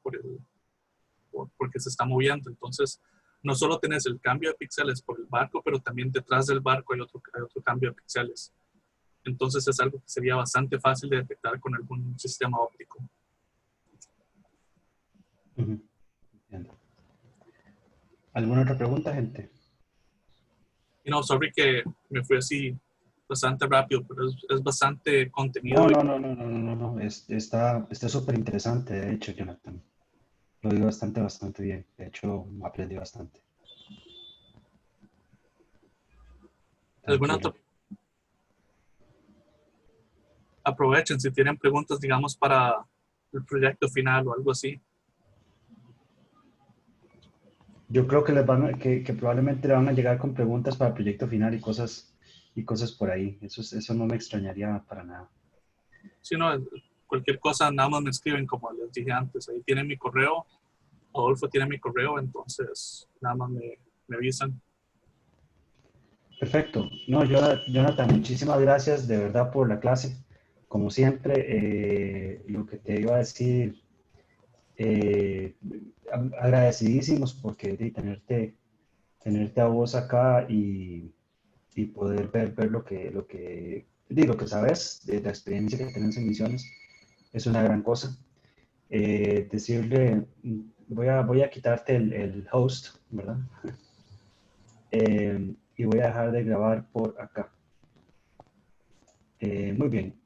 Porque se está moviendo. Entonces, no solo tenés el cambio de píxeles por el barco, pero también detrás del barco hay otro cambio de píxeles. Entonces es algo que sería bastante fácil de detectar con algún sistema óptico. Entiendo. ¿Alguna otra pregunta, gente? Sorry que me fui así bastante rápido, pero es bastante contenido. No. Está súper interesante, de hecho, Jonathan. Lo digo bastante bien. De hecho, aprendí bastante. ¿Alguna otra? Aprovechen si tienen preguntas, digamos, para el proyecto final o algo así. Yo creo que que probablemente le van a llegar con preguntas para el proyecto final y cosas por ahí. Eso no me extrañaría para nada. Si no, cualquier cosa, nada más me escriben, como les dije antes. Ahí tienen mi correo. Adolfo tiene mi correo, entonces nada más me avisan. Perfecto. No, Jonathan, muchísimas gracias de verdad por la clase. Como siempre, lo que te iba a decir, agradecidísimos porque de tenerte a vos acá y poder ver lo que sabes de la experiencia que tenés en misiones es una gran cosa. Decirle, voy a quitarte el host, ¿verdad? Y voy a dejar de grabar por acá. Muy bien.